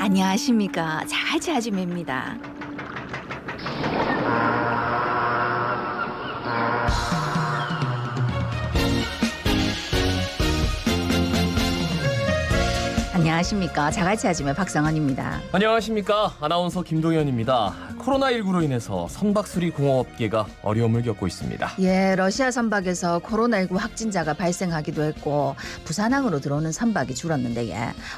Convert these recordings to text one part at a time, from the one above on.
안녕하십니까. 자갈치 아줌매입니다. 안녕하십니까. 자갈치 아줌매 박성원입니다. 안녕하십니까. 아나운서 김동현입니다. 코로나19로 인해서 선박수리 공업계가 어려움을 겪고 있습니다. 예, 러시아 선박에서 코로나19 확진자가 발생하기도 했고 부산항으로 들어오는 선박이 줄었는데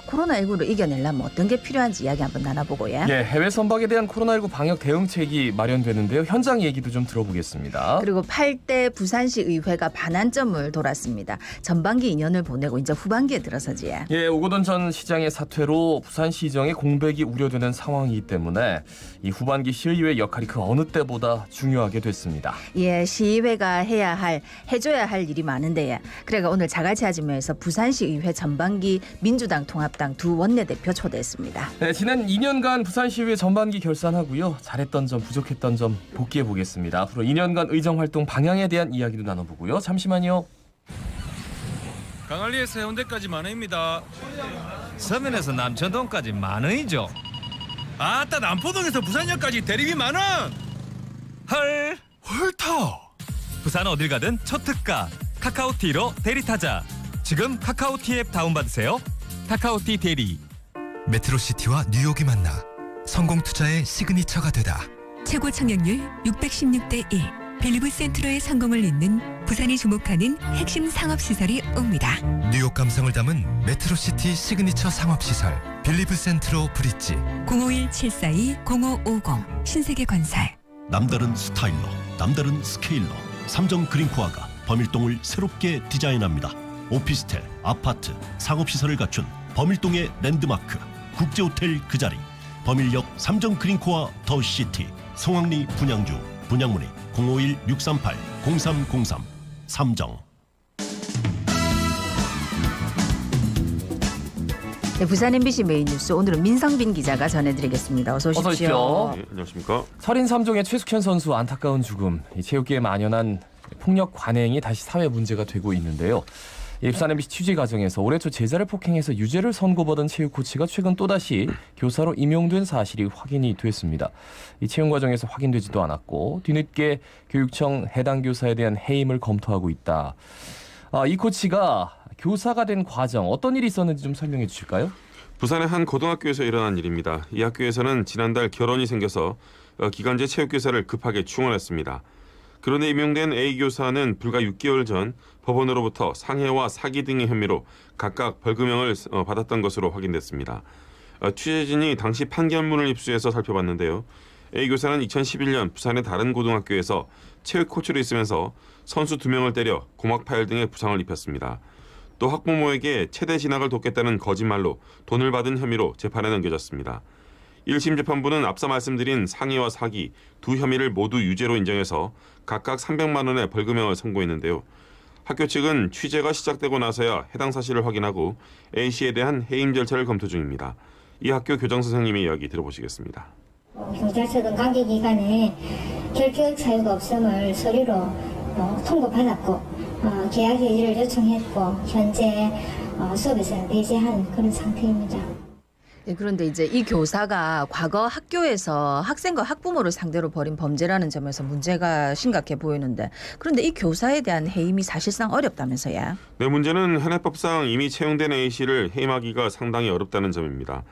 코로나19를 이겨내려면 어떤 게 필요한지 이야기 한번 나눠보고 해외 선박에 대한 코로나19 방역 대응책이 마련되는데요. 현장 얘기도 좀 들어보겠습니다. 그리고 8대 부산시 의회가 반환점을 돌았습니다. 전반기 2년을 보내고 이제 후반기에 들어서지. 오거돈 전 시장의 사퇴로 부산시정의 공백이 우려되는 상황이기 때문에 이 후반기 시의회 역할이 그 어느 때보다 중요하게 됐습니다. 시의회가 해줘야 할 일이 많은데 그래가 오늘 자갈치 아줌매에서 부산시 의회 전반기 민주당 통합당 두 원내대표 초대했습니다. 지난 2년간 부산시의회 전반기 결산하고요. 잘했던 점, 부족했던 점 복기해 보겠습니다. 앞으로 2년간 의정활동 방향에 대한 이야기도 나눠보고요. 잠시만요. 강안리에서 해운대까지 만원입니다. 서면에서 남천동까지 만원이죠. 아따 남포동에서 부산역까지 대리비 만원. 헐 헐터. 부산 어딜 가든 첫 특가 카카오티로 대리 타자. 지금 카카오티 앱 다운받으세요. 카카오티 대리. 메트로시티와 뉴욕이 만나 성공투자의 시그니처가 되다. 최고 청약률 616대 1 벨리브 센트로의 성공을 잇는 부산이 주목하는 핵심 상업시설이 옵니다. 뉴욕 감성을 담은 메트로시티 시그니처 상업시설 빌리브 센트로 브릿지. 051-742-0550 신세계건설. 남다른 스타일러, 남다른 스케일러 삼정 그린코아가 범일동을 새롭게 디자인합니다. 오피스텔, 아파트, 상업시설을 갖춘 범일동의 랜드마크 국제호텔 그 자리 범일역 삼정 그린코아 더 시티 성황리 분양주 분양문의 051-638-0303 삼정. 부산 MBC 메인 뉴스 오늘은 민성빈 기자가 전해드리겠습니다. 어서 오십시오. 네, 안녕하십니까. 설인 3종의 최숙현 선수 안타까운 죽음, 이 체육계에 만연한 폭력 관행이 다시 사회 문제가 되고 있는데요. 부산 MBC 취재 과정에서 올해 초 제자를 폭행해서 유죄를 선고받은 체육 코치가 최근 또다시 교사로 임용된 사실이 확인이 됐습니다. 이 채용 과정에서 확인되지도 않았고 뒤늦게 교육청 해당 교사에 대한 해임을 검토하고 있다. 이 코치가 교사가 된 과정 어떤 일이 있었는지 좀 설명해 주실까요? 부산의 한 고등학교에서 일어난 일입니다. 이 학교에서는 지난달 결혼이 생겨서 기간제 체육교사를 급하게 충원했습니다. 그런데 임용된 A 교사는 불과 6개월 전 법원으로부터 상해와 사기 등의 혐의로 각각 벌금형을 받았던 것으로 확인됐습니다. 취재진이 당시 판결문을 입수해서 살펴봤는데요. A 교사는 2011년 부산의 다른 고등학교에서 체육 코치로 있으면서 선수 2명을 때려 고막 파열 등의 부상을 입혔습니다. 또 학부모에게 체대 진학을 돕겠다는 거짓말로 돈을 받은 혐의로 재판에 넘겨졌습니다. 1심 재판부는 앞서 말씀드린 상해와 사기 두 혐의를 모두 유죄로 인정해서 각각 300만 원의 벌금형을 선고했는데요. 학교 측은 취재가 시작되고 나서야 해당 사실을 확인하고 A씨에 대한 해임 절차를 검토 중입니다. 이 학교 교장 선생님의 이야기 들어보시겠습니다. 경찰서 등 관계기관에 결격 사유가 없음을 서류로 통보받았고 계약 해지를 요청했고 현재 수업에서 내재한 그런 상태입니다. 그런데 이제 이 교사가 과거 학교에서 학생과 학부모를 상대로 벌인 범죄라는 점에서 문제가 심각해 보이는데 그런데 이 교사에 대한 해임이 사실상 어렵다면서요? 네, 문제는 현행법상 이미 채용된 A씨를 해임하기가 상당히 어렵다는 점입니다.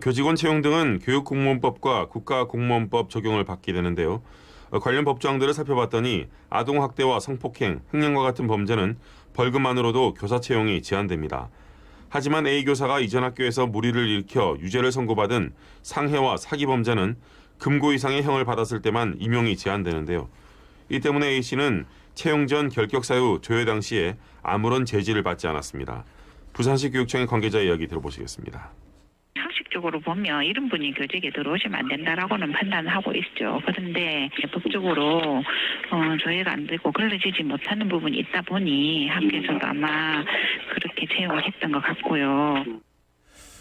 교직원 채용 등은 교육공무원법과 국가공무원법 적용을 받게 되는데요. 관련 법조항들을 살펴봤더니 아동학대와 성폭행, 횡령과 같은 범죄는 벌금만으로도 교사 채용이 제한됩니다. 하지만 A 교사가 이전 학교에서 무리를 일으켜 유죄를 선고받은 상해와 사기 범죄는 금고 이상의 형을 받았을 때만 임용이 제한되는데요. 이 때문에 A씨는 채용 전 결격 사유 조회 당시에 아무런 제지를 받지 않았습니다. 부산시 교육청의 관계자 이야기 들어보시겠습니다. 상식적으로 보면 이런 분이 교직에 들어오시면 안 된다라고는 판단하고 있죠. 그런데 법적으로 조회가 안 되고 걸러지지 못하는 부분이 있다 보니 학교에서도 아마 그렇게 채용을 했던 것 같고요.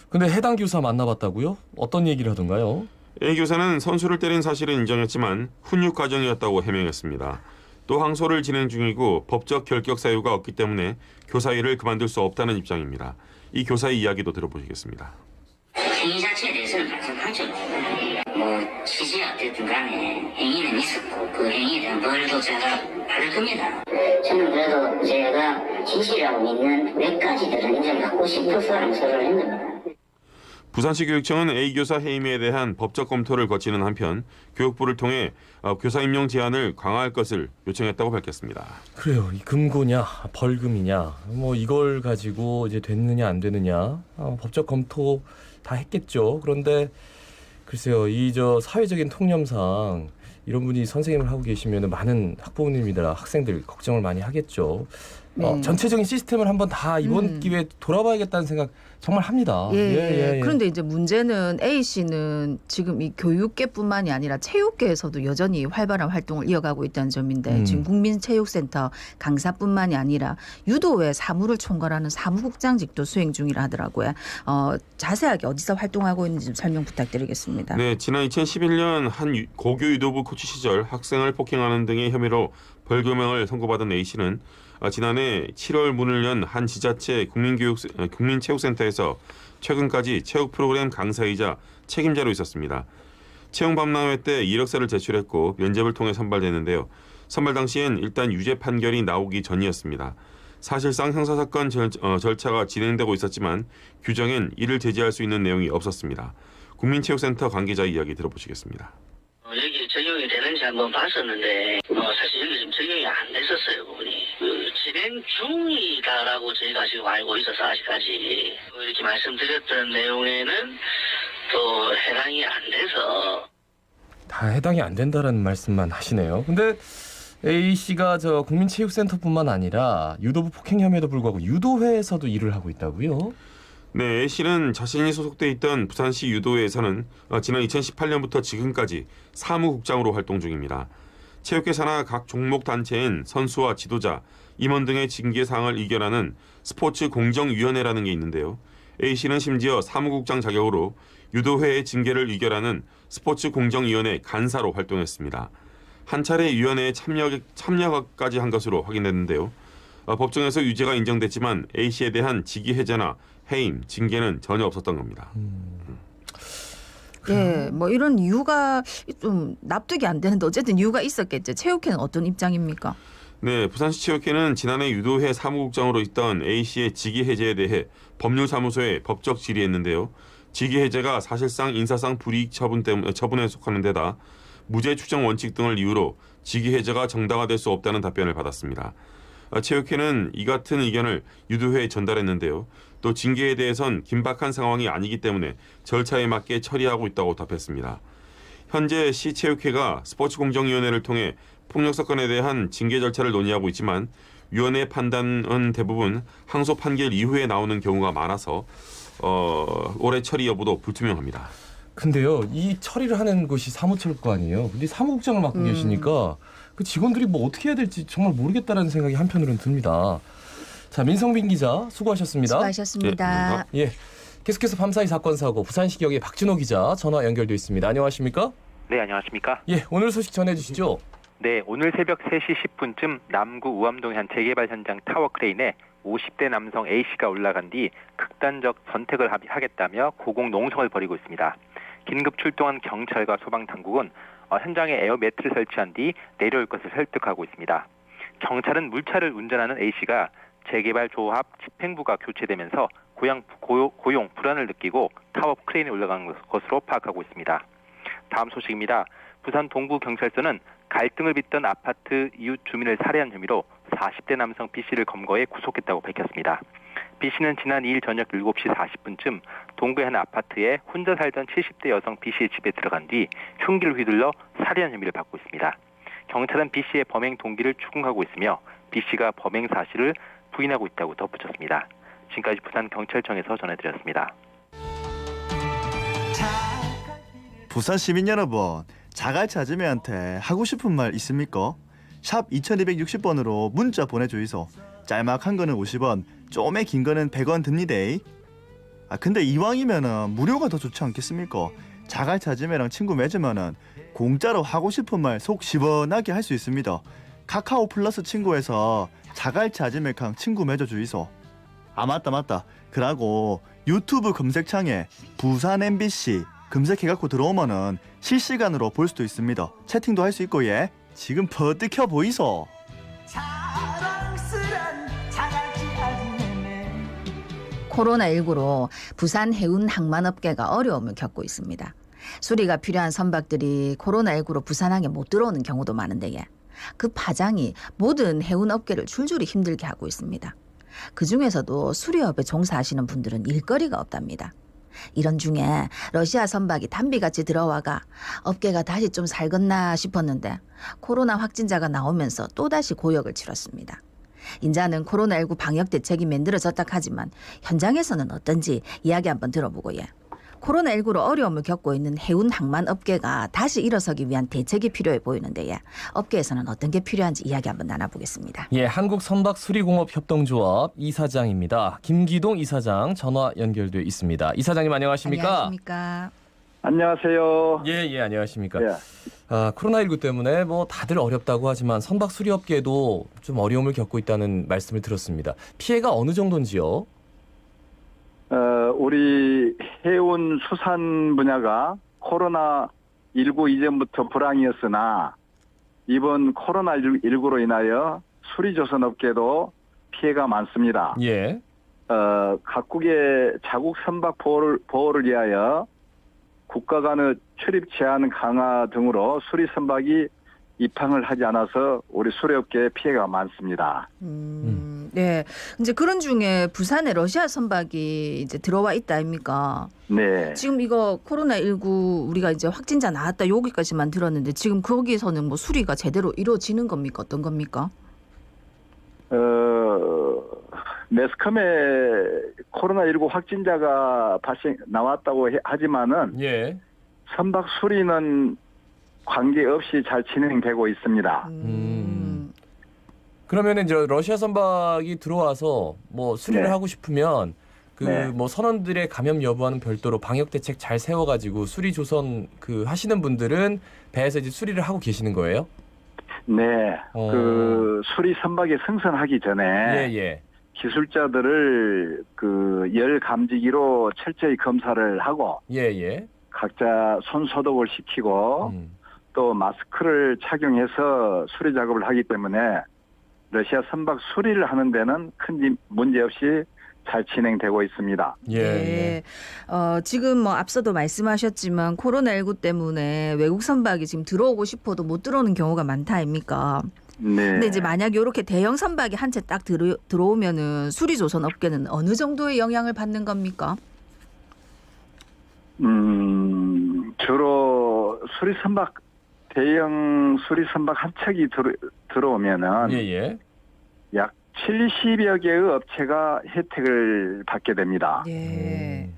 근데 해당 교사 만나봤다고요? 어떤 얘기를 하던가요? A 교사는 선수를 때린 사실은 인정했지만 훈육 과정이었다고 해명했습니다. 또 항소를 진행 중이고 법적 결격 사유가 없기 때문에 교사 일을 그만둘 수 없다는 입장입니다. 이 교사의 이야기도 들어보시겠습니다. 행위 자체에 대해서는 반성하죠. 뭐 취지가 어쨌든 간에 행위는 있었고 그 행위에 대한 벌도 제가 받을 겁니다. 저는 그래도 제가 진실이라고 믿는 몇 가지들은 인정받고 싶어서 서를 한 겁니다. 부산시 교육청은 A교사 해임에 대한 법적 검토를 거치는 한편 교육부를 통해 교사 임용 제한을 강화할 것을 요청했다고 밝혔습니다. 그래요. 이 금고냐 벌금이냐 뭐 이걸 가지고 이제 됐느냐 안 되느냐 법적 검토 다 했겠죠. 그런데 글쎄요, 이 사회적인 통념상 이런 분이 선생님을 하고 계시면 많은 학부모님이나 학생들 걱정을 많이 하겠죠. 전체적인 시스템을 한번 다 이번 기회에 돌아봐야겠다는 생각 정말 합니다. 예. 그런데 이제 문제는 A 씨는 지금 이 교육계뿐만이 아니라 체육계에서도 여전히 활발한 활동을 이어가고 있다는 점인데 지금 국민체육센터 강사뿐만이 아니라 유도회 사무를 총괄하는 사무국장직도 수행 중이라 하더라고요. 자세하게 어디서 활동하고 있는지 좀 설명 부탁드리겠습니다. 네, 지난 2011년 한 고교 유도부 코치 시절 학생을 폭행하는 등의 혐의로 벌금형을 선고받은 A 씨는 지난해 7월 문을 연 한 지자체 국민체육센터에서 최근까지 체육 프로그램 강사이자 책임자로 있었습니다. 채용 박람회 때 이력서를 제출했고 면접을 통해 선발됐는데요. 선발 당시엔 일단 유죄 판결이 나오기 전이었습니다. 사실상 형사사건 절차가 진행되고 있었지만 규정엔 이를 제지할 수 있는 내용이 없었습니다. 국민체육센터 관계자 이야기 들어보시겠습니다. 여기 적용이 되는지 한번 봤었는데 사실 여기 지금 적용이 안 됐었어요. 부분이 진행 중이다라고 저희가 지금 알고 있어서 아직까지 이렇게 말씀드렸던 내용에는 또 해당이 안 돼서 다 해당이 안 된다라는 말씀만 하시네요. 근데 A 씨가 국민체육센터뿐만 아니라 유도부 폭행 혐의에도 불구하고 유도회에서도 일을 하고 있다고요? 네, A 씨는 자신이 소속돼 있던 부산시 유도회에서는 지난 2018년부터 지금까지 사무국장으로 활동 중입니다. 체육계 산하 각 종목 단체인 선수와 지도자, 임원 등의 징계 사항을 의결하는 스포츠 공정위원회라는 게 있는데요. A 씨는 심지어 사무국장 자격으로 유도회의 징계를 의결하는 스포츠 공정위원회 간사로 활동했습니다. 한 차례 위원회에 참여까지 한 것으로 확인됐는데요. 법정에서 유죄가 인정됐지만 A 씨에 대한 직위 해제나 해임, 징계는 전혀 없었던 겁니다. 예, 뭐 이런 이유가 좀 납득이 안 되는데 어쨌든 이유가 있었겠죠. 체육회는 어떤 입장입니까? 네, 부산시 체육회는 지난해 유도회 사무국장으로 있던 A 씨의 직위 해제에 대해 법률사무소에 법적 질의했는데요. 직위 해제가 사실상 인사상 불이익 처분에 속하는 데다 무죄 추정 원칙 등을 이유로 직위 해제가 정당화될 수 없다는 답변을 받았습니다. 체육회는 이 같은 의견을 유도회에 전달했는데요. 또 징계에 대해선 긴박한 상황이 아니기 때문에 절차에 맞게 처리하고 있다고 답했습니다. 현재 시체육회가 스포츠공정위원회를 통해 폭력 사건에 대한 징계 절차를 논의하고 있지만 위원회 판단은 대부분 항소 판결 이후에 나오는 경우가 많아서 올해 처리 여부도 불투명합니다. 근데요, 이 처리를 하는 곳이 사무처관이에요. 근데 사무국장을 맡고 계시니까 그 직원들이 뭐 어떻게 해야 될지 정말 모르겠다라는 생각이 한편으로는 듭니다. 자, 민성빈 기자 수고하셨습니다. 수고하셨습니다. 예, 계속해서 밤사이 사건 사고 부산시경의 박준호 기자 전화 연결돼 있습니다. 안녕하십니까? 네, 안녕하십니까? 예, 오늘 소식 전해주시죠. 네, 오늘 새벽 3시 10분쯤 남구 우암동의 한 재개발 현장 타워 크레인에 50대 남성 A씨가 올라간 뒤 극단적 선택을 하겠다며 고공 농성을 벌이고 있습니다. 긴급 출동한 경찰과 소방당국은 현장에 에어매트를 설치한 뒤 내려올 것을 설득하고 있습니다. 경찰은 물차를 운전하는 A씨가 재개발 조합 집행부가 교체되면서 고용 불안을 느끼고 타워 크레인에 올라간 것으로 파악하고 있습니다. 다음 소식입니다. 부산 동부경찰서는 갈등을 빚던 아파트 이웃 주민을 살해한 혐의로 40대 남성 B씨를 검거해 구속했다고 밝혔습니다. B씨는 지난 2일 저녁 7시 40분쯤 동구의 한 아파트에 혼자 살던 70대 여성 B씨의 집에 들어간 뒤 흉기를 휘둘러 살해한 혐의를 받고 있습니다. 경찰은 B씨의 범행 동기를 추궁하고 있으며 B씨가 범행 사실을 부인하고 있다고 덧붙였습니다. 지금까지 부산경찰청에서 전해드렸습니다. 부산 시민 여러분, 자갈치 아줌마한테 하고 싶은 말 있습니까? 샵 2260번으로 문자 보내주이소. 짤막한 거는 50원, 좀에 긴 거는 100원 듭니다. 근데 이왕이면은 무료가 더 좋지 않겠습니까? 자갈치 아줌마랑 친구 맺으면은 공짜로 하고 싶은 말 속 시원하게 할 수 있습니다. 카카오 플러스 친구에서 자갈치 아줌마랑 친구 맺어주이소. 아 맞다. 그러고 유튜브 검색창에 부산 MBC 검색해갖고 들어오면은 실시간으로 볼 수도 있습니다. 채팅도 할 수 있고 예. 지금 버뜩혀 보이소. 코로나19로 부산 해운 항만업계가 어려움을 겪고 있습니다. 수리가 필요한 선박들이 코로나19로 부산항에 못 들어오는 경우도 많은데 그 파장이 모든 해운업계를 줄줄이 힘들게 하고 있습니다. 그중에서도 수리업에 종사하시는 분들은 일거리가 없답니다. 이런 중에 러시아 선박이 단비같이 들어와가 업계가 다시 좀 살겠나 싶었는데 코로나 확진자가 나오면서 또다시 고역을 치렀습니다. 인자는 코로나19 방역 대책이 만들어졌다 하지만 현장에서는 어떤지 이야기 한번 들어보고 코로나19로 어려움을 겪고 있는 해운 항만 업계가 다시 일어서기 위한 대책이 필요해 보이는데 업계에서는 어떤 게 필요한지 이야기 한번 나눠보겠습니다. 예, 한국선박수리공업협동조합 이사장입니다. 김기동 이사장 전화 연결돼 있습니다. 이사장님 안녕하십니까? 안녕하십니까? 안녕하세요. 예, 안녕하십니까? 예. 코로나19 때문에 뭐 다들 어렵다고 하지만 선박 수리업계도 좀 어려움을 겪고 있다는 말씀을 들었습니다. 피해가 어느 정도인지요? 우리 해운 수산 분야가 코로나19 이전부터 불황이었으나 이번 코로나19로 인하여 수리조선업계도 피해가 많습니다. 예. 각국의 자국 선박 보호를 위하여 국가 간의 출입 제한 강화 등으로 수리 선박이 입항을 하지 않아서 우리 수리업계에 피해가 많습니다. 네. 이제 그런 중에 부산에 러시아 선박이 이제 들어와 있다 아닙니까? 네. 지금 이거 코로나19 우리가 이제 확진자 나왔다 여기까지만 들었는데 지금 거기서는 뭐 수리가 제대로 이루어지는 겁니까? 어떤 겁니까? 매스컴에 코로나19 확진자가 나왔다고 하지만은 예. 선박 수리는 관계없이 잘 진행되고 있습니다. 그러면 이제 러시아 선박이 들어와서 뭐 수리를 네. 하고 싶으면 네. 뭐 선원들의 감염 여부와는 별도로 방역 대책 잘 세워가지고 수리 조선 하시는 분들은 배에서 이제 수리를 하고 계시는 거예요? 네. 그 수리 선박이 승선하기 전에 예. 기술자들을 그 열 감지기로 철저히 검사를 하고 예. 각자 손 소독을 시키고 또 마스크를 착용해서 수리 작업을 하기 때문에 러시아 선박 수리를 하는 데는 큰 문제 없이 잘 진행되고 있습니다. 예. 지금 뭐 앞서도 말씀하셨지만 코로나19 때문에 외국 선박이 지금 들어오고 싶어도 못 들어오는 경우가 많다 아닙니까? 네. 근데 이제 만약 이렇게 대형 선박이 한 채 딱 들어오면은 수리조선 업계는 어느 정도의 영향을 받는 겁니까? 주로 수리 선박 대형 수리 선박 한 척이 들어오면은 예. 약 70여 개의 업체가 혜택을 받게 됩니다. 예.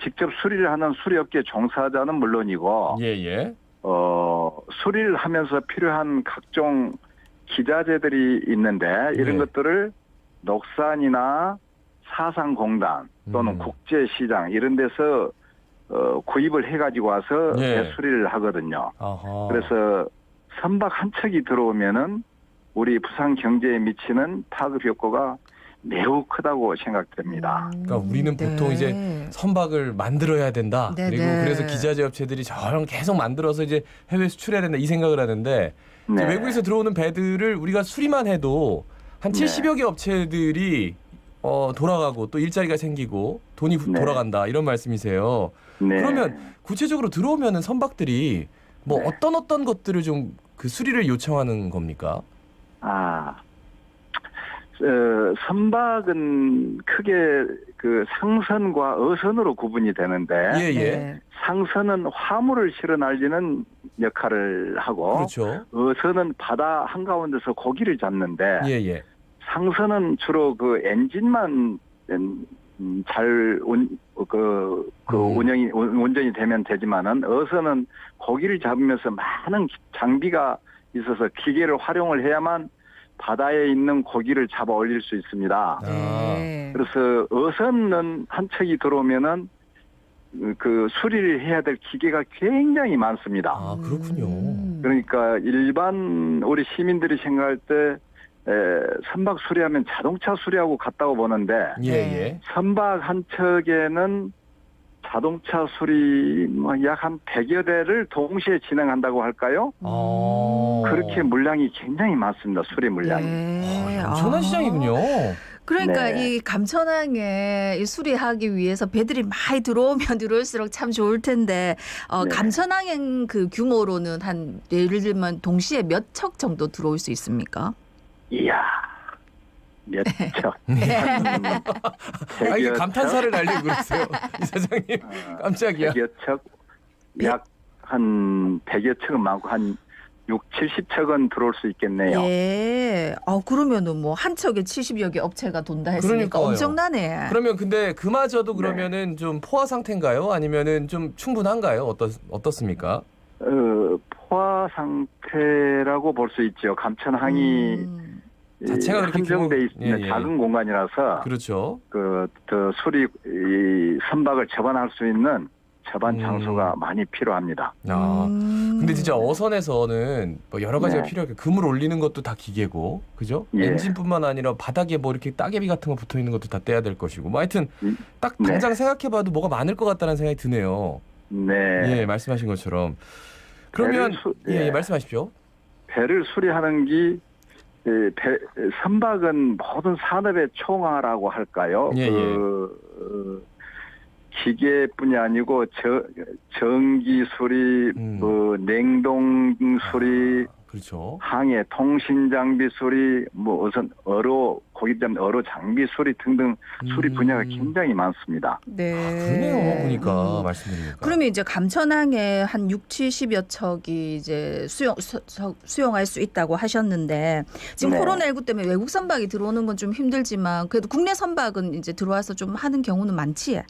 직접 수리를 하는 수리업계 종사자는 물론이고, 예. 수리를 하면서 필요한 각종 기자재들이 있는데 이런 것들을 녹산이나 사상공단 또는 국제시장 이런 데서 구입을 해가지고 와서 수리를 하거든요. 아하. 그래서 선박 한 척이 들어오면은 우리 부산 경제에 미치는 파급 효과가 매우 크다고 생각됩니다. 그러니까 우리는 보통 이제 선박을 만들어야 된다. 그리고 그래서 기자재 업체들이 저런 계속 만들어서 이제 해외 수출해야 된다 이 생각을 하는데 이제 외국에서 들어오는 배들을 우리가 수리만 해도 한 70여 개 업체들이 돌아가고 또 일자리가 생기고 돈이 돌아간다 이런 말씀이세요. 그러면 구체적으로 들어오면은 선박들이 뭐 어떤 것들을 좀 그 수리를 요청하는 겁니까? 선박은 크게 그 상선과 어선으로 구분이 되는데 상선은 화물을 실어 날리는 역할을 하고 그렇죠. 어선은 바다 한가운데서 고기를 잡는데 상선은 주로 그 엔진만 잘 운전이 되면 되지만은 어선은 고기를 잡으면서 많은 장비가 있어서 기계를 활용을 해야만 바다에 있는 고기를 잡아 올릴 수 있습니다. 그래서 어선은 한 척이 들어오면은 그 수리를 해야 될 기계가 굉장히 많습니다. 그렇군요. 그러니까 일반 우리 시민들이 생각할 때 선박 수리하면 자동차 수리하고 같다고 보는데 예. 선박 한 척에는 자동차 수리 약 한 100여 대를 동시에 진행한다고 할까요? 그렇게 물량이 굉장히 많습니다. 수리 물량이. 엄청난 시장이군요. 그러니까 네. 이 감천항에 이 수리하기 위해서 배들이 많이 들어오면 들어올수록 참 좋을 텐데 네. 감천항행 그 규모로는 한 예를 들면 동시에 몇 척 정도 들어올 수 있습니까? 이야, 몇 척. 이게 감탄사를 날리고 그러세요, 이사장님. 깜짝이야. 100여 척, 약 한 100여 척은 많고 한 6, 70척은 들어올 수 있겠네요. 예. 그러면은 뭐 한 척에 70여 개 업체가 돈다 했으니까 그러니까요. 엄청나네. 그러면 근데 그마저도 그러면은 좀 포화 상태인가요? 아니면은 좀 충분한가요? 어떻습니까? 포화 상태라고 볼 수 있죠. 감천항이 자체가 그렇게 한정돼 있는 작은 공간이라서 그렇죠. 더 수리 선박을 접안할 수 있는 접안 장소가 많이 필요합니다. 근데 진짜 어선에서는 뭐 여러 가지가 네. 필요해요. 금을 올리는 것도 다 기계고, 그죠? 예. 엔진뿐만 아니라 바닥에 뭐 이렇게 따개비 같은 거 붙어 있는 것도 다 떼야 될 것이고, 뭐 하여튼 딱 당장 생각해봐도 뭐가 많을 것 같다는 생각이 드네요. 네. 예, 말씀하신 것처럼. 그러면 예, 말씀하십시오. 배를 수리하는 게 선박은 모든 산업의 총화라고 할까요? 예, 기계뿐이 아니고 전기 수리, 냉동 수리, 그렇죠. 항해 통신 장비 수리, 뭐 우선 고깃집 어로 장비 수리 등등 수리 분야가 굉장히 많습니다. 네. 그러네요. 보니까 말씀드리니까. 그러면 이제 감천항에 한 6, 70여 척이 이제 수용할 수 있다고 하셨는데 지금 네. 코로나19 때문에 외국 선박이 들어오는 건 좀 힘들지만 그래도 국내 선박은 이제 들어와서 좀 하는 경우는 많지?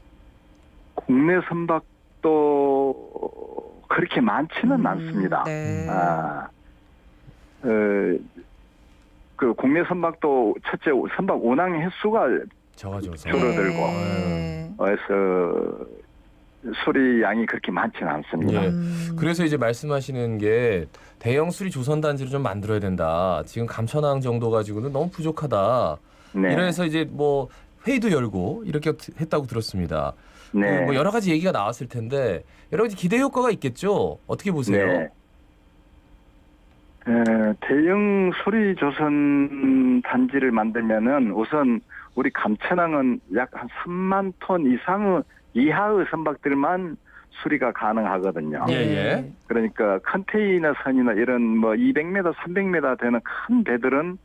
국내 선박도 그렇게 많지는 않습니다. 네. 그 국내 선박도 첫째 선박 운항 횟수가 줄어들고 그래서 수리 양이 그렇게 많지는 않습니다. 예. 그래서 이제 말씀하시는 게 대형 수리 조선 단지를 좀 만들어야 된다. 지금 감천항 정도 가지고는 너무 부족하다. 네. 이래서 이제 뭐 회의도 열고 이렇게 했다고 들었습니다. 네. 뭐 여러 가지 얘기가 나왔을 텐데 여러 가지 기대 효과가 있겠죠. 어떻게 보세요? 네. 대형 수리 조선 단지를 만들면은 우선 우리 감천항은 약 한 3만 톤 이하의 선박들만 수리가 가능하거든요. 예. 그러니까 컨테이너 선이나 이런 뭐 200m, 300m 되는 큰 배들은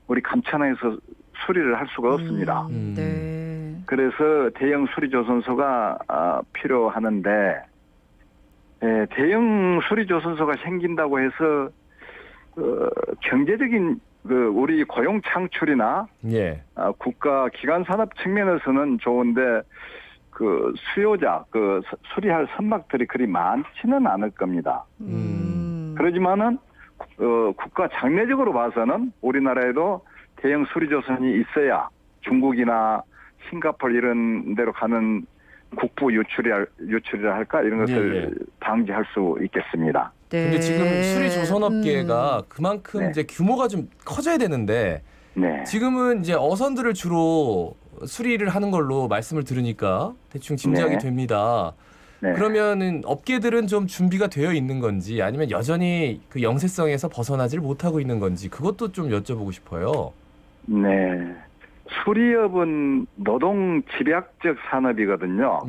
우리 감천항에서 수리를 할 수가 없습니다. 네. 그래서 대형 수리 조선소가 필요하는데 대형 수리 조선소가 생긴다고 해서 경제적인 우리 고용 창출이나 국가 기관 산업 측면에서는 좋은데 그 수요자 수리할 선박들이 그리 많지는 않을 겁니다. 그렇지만은 국가 장래적으로 봐서는 우리나라에도 대형 수리 조선이 있어야 중국이나 싱가포르 이런 데로 가는 국부 유출이라 할까 이런 것을 방지할 수 있겠습니다. 근데 지금 수리 조선업계가 그만큼 이제 규모가 좀 커져야 되는데 지금은 이제 어선들을 주로 수리를 하는 걸로 말씀을 들으니까 대충 짐작이 됩니다. 그러면은 업계들은 좀 준비가 되어 있는 건지 아니면 여전히 그 영세성에서 벗어나질 못하고 있는 건지 그것도 좀 여쭤보고 싶어요. 네. 수리업은 노동 집약적 산업이거든요.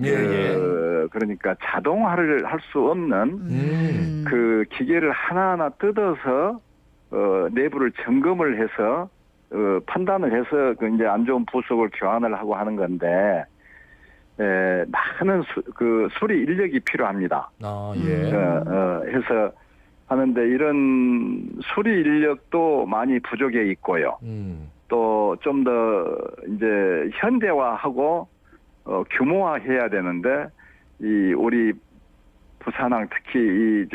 그러니까 자동화를 할 수 없는 그 기계를 하나하나 뜯어서 내부를 점검을 해서 판단을 해서 그 이제 안 좋은 부속을 교환을 하고 하는 건데 많은 수리 인력이 필요합니다. 해서 하는데 이런 수리 인력도 많이 부족해 있고요. 또 좀 더 이제 현대화하고 규모화해야 되는데 우리 부산항 특히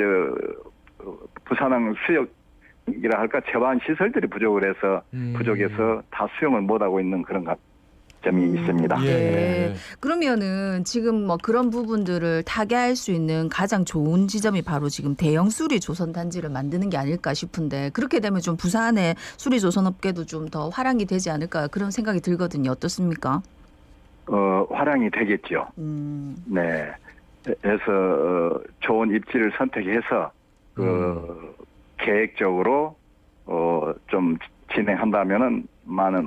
부산항 수역이라 할까 접안 시설들이 부족해서 다 수용을 못하고 있는 그런 점이 있습니다. 네. 그러면은 지금 뭐 그런 부분들을 타개할 수 있는 가장 좋은 지점이 바로 지금 대형 수리 조선 단지를 만드는 게 아닐까 싶은데 그렇게 되면 좀 부산의 수리 조선 업계도 좀 더 활용이 되지 않을까 그런 생각이 들거든요. 어떻습니까? 활용이 되겠죠. 네. 그래서 좋은 입지를 선택해서 계획적으로 좀 진행한다면은 많은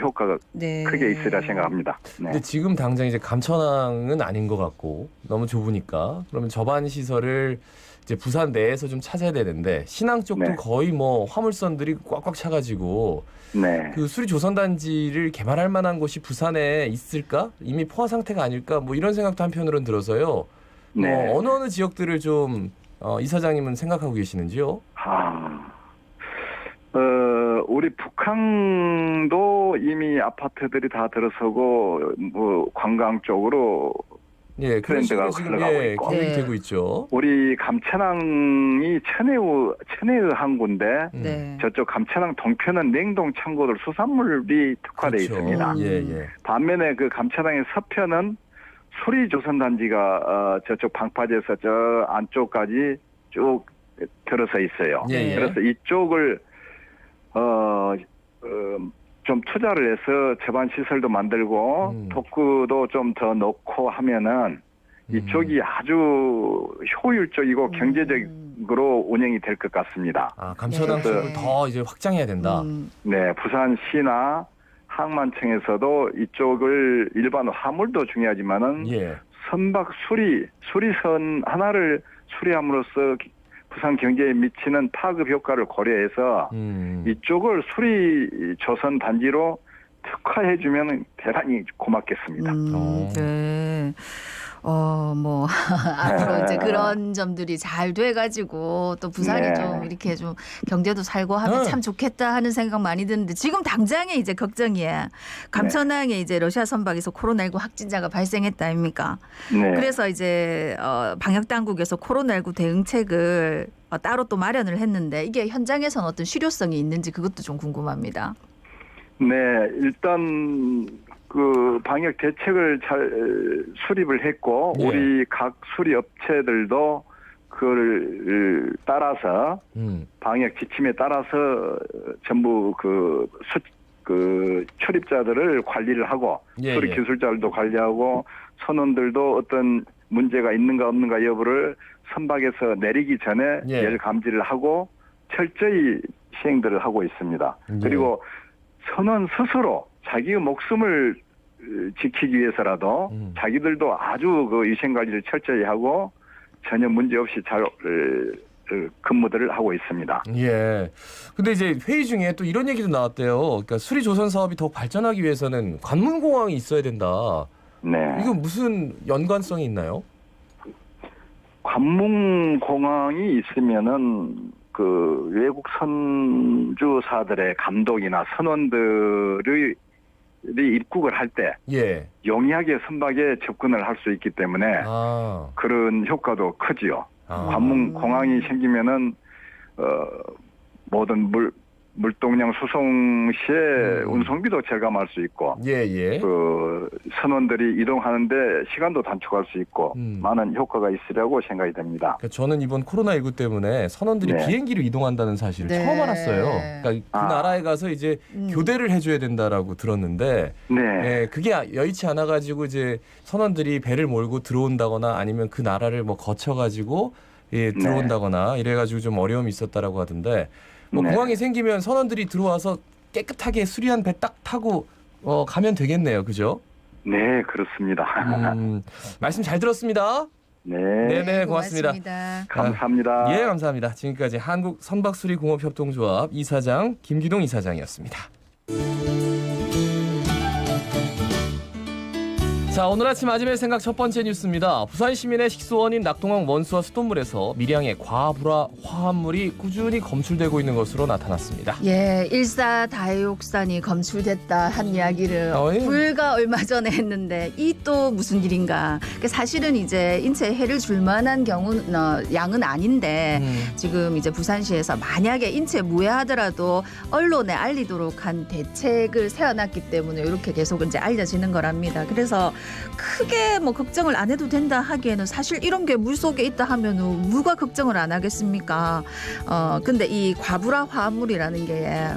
효과가 크게 있으리라 생각합니다. 네. 근데 지금 당장 이제 감천항은 아닌 것 같고 너무 좁으니까 그러면 저반 시설을 이제 부산 내에서 좀 찾아야 되는데 신항 쪽도 거의 뭐 화물선들이 꽉꽉 차가지고 그 수리 조선 단지를 개발할 만한 곳이 부산에 있을까? 이미 포화 상태가 아닐까? 뭐 이런 생각도 한편으로는 들어서요. 어느 지역들을 좀 이사장님은 생각하고 계시는지요? 우리 북항도 이미 아파트들이 다 들어서고 뭐 관광 쪽으로 트렌드가 흘러가고 있고 계획이 되고 있죠. 우리 감천항이 천혜의 항구인데 저쪽 감천항 동편은 냉동 창고들 수산물이 특화되어 있습니다. 반면에 그 감천항의 서편은 수리 조선 단지가 저쪽 방파제에서 저 안쪽까지 쭉 들어서 있어요. 그래서 이쪽을 좀 투자를 해서 저반 시설도 만들고 도크도 좀 더 넣고 하면은 이쪽이 아주 효율적이고 경제적으로 운영이 될 것 같습니다. 감천항 쪽을 더 이제 확장해야 된다. 네, 부산시나 항만청에서도 이쪽을 일반 화물도 중요하지만은 선박 수리선 하나를 수리함으로써 부산 경제에 미치는 파급 효과를 고려해서 이쪽을 수리 조선 단지로 특화해주면 대단히 고맙겠습니다. 네. 뭐 앞으로 이제 그런 점들이 잘 돼가지고 또 부산이 좀 이렇게 좀 경제도 살고 하면 참 좋겠다 하는 생각 많이 드는데 지금 당장에 이제 걱정이에요. 감천항에 이제 러시아 선박에서 코로나19 확진자가 발생했다 아닙니까? 그래서 이제 방역 당국에서 코로나19 대응책을 따로 또 마련을 했는데 이게 현장에서는 어떤 실효성이 있는지 그것도 좀 궁금합니다. 네, 일단 그 방역 대책을 잘 수립을 했고 우리 각 수리 업체들도 그걸 따라서 방역 지침에 따라서 전부 그 출입자들을 관리를 하고 수리 기술자들도 관리하고 선원들도 어떤 문제가 있는가 없는가 여부를 선박에서 내리기 전에 열 감지를 하고 철저히 시행들을 하고 있습니다. 그리고 선원 스스로 자기의 목숨을 지키기 위해서라도 자기들도 아주 그 위생관리를 철저히 하고 전혀 문제 없이 잘 근무들을 하고 있습니다. 근데 이제 회의 중에 또 이런 얘기도 나왔대요. 그러니까 수리 조선 사업이 더 발전하기 위해서는 관문공항이 있어야 된다. 이건 무슨 연관성이 있나요? 관문공항이 있으면은 그 외국 선주사들의 감독이나 선원들이 입국을 할 때 용이하게 선박에 접근을 할 수 있기 때문에 그런 효과도 크지요. 관문공항이 생기면은 모든 물동량 수송 시에 운송비도 절감할 수 있고 그 선원들이 이동하는데 시간도 단축할 수 있고 많은 효과가 있으리라고 생각이 됩니다. 그러니까 저는 이번 코로나19 때문에 선원들이 비행기로 이동한다는 사실을 처음 알았어요. 그러니까 그 나라에 가서 이제 교대를 해줘야 된다라고 들었는데 그게 여의치 않아가지고 이제 선원들이 배를 몰고 들어온다거나 아니면 그 나라를 뭐 거쳐가지고 들어온다거나 이래가지고 좀 어려움이 있었다라고 하던데 뭐 공항이 생기면 선원들이 들어와서 깨끗하게 수리한 배 딱 타고 가면 되겠네요. 그죠? 네, 그렇습니다. 말씀 잘 들었습니다. 네네, 고맙습니다. 감사합니다. 예, 감사합니다. 지금까지 한국 선박수리공업협동조합 이사장 김기동 이사장이었습니다. 자, 오늘 아침 아침의 생각 첫 번째 뉴스입니다. 부산 시민의 식수원인 낙동강 원수와 수돗물에서 미량의 과불화 화합물이 꾸준히 검출되고 있는 것으로 나타났습니다. 예, 일사다이옥산이 검출됐다 한 이야기를 예. 불과 얼마 전에 했는데 이 또 무슨 일인가. 사실은 이제 인체에 해를 줄 만한 양은 아닌데 지금 이제 부산시에서 만약에 인체에 무해하더라도 언론에 알리도록 한 대책을 세워놨기 때문에 이렇게 계속 이제 알려지는 거랍니다. 그래서 크게 뭐 걱정을 안 해도 된다 하기에는 사실 이런 게 물속에 있다 하면은 누가 걱정을 안 하겠습니까? 근데 이 과불화 화합물이라는 게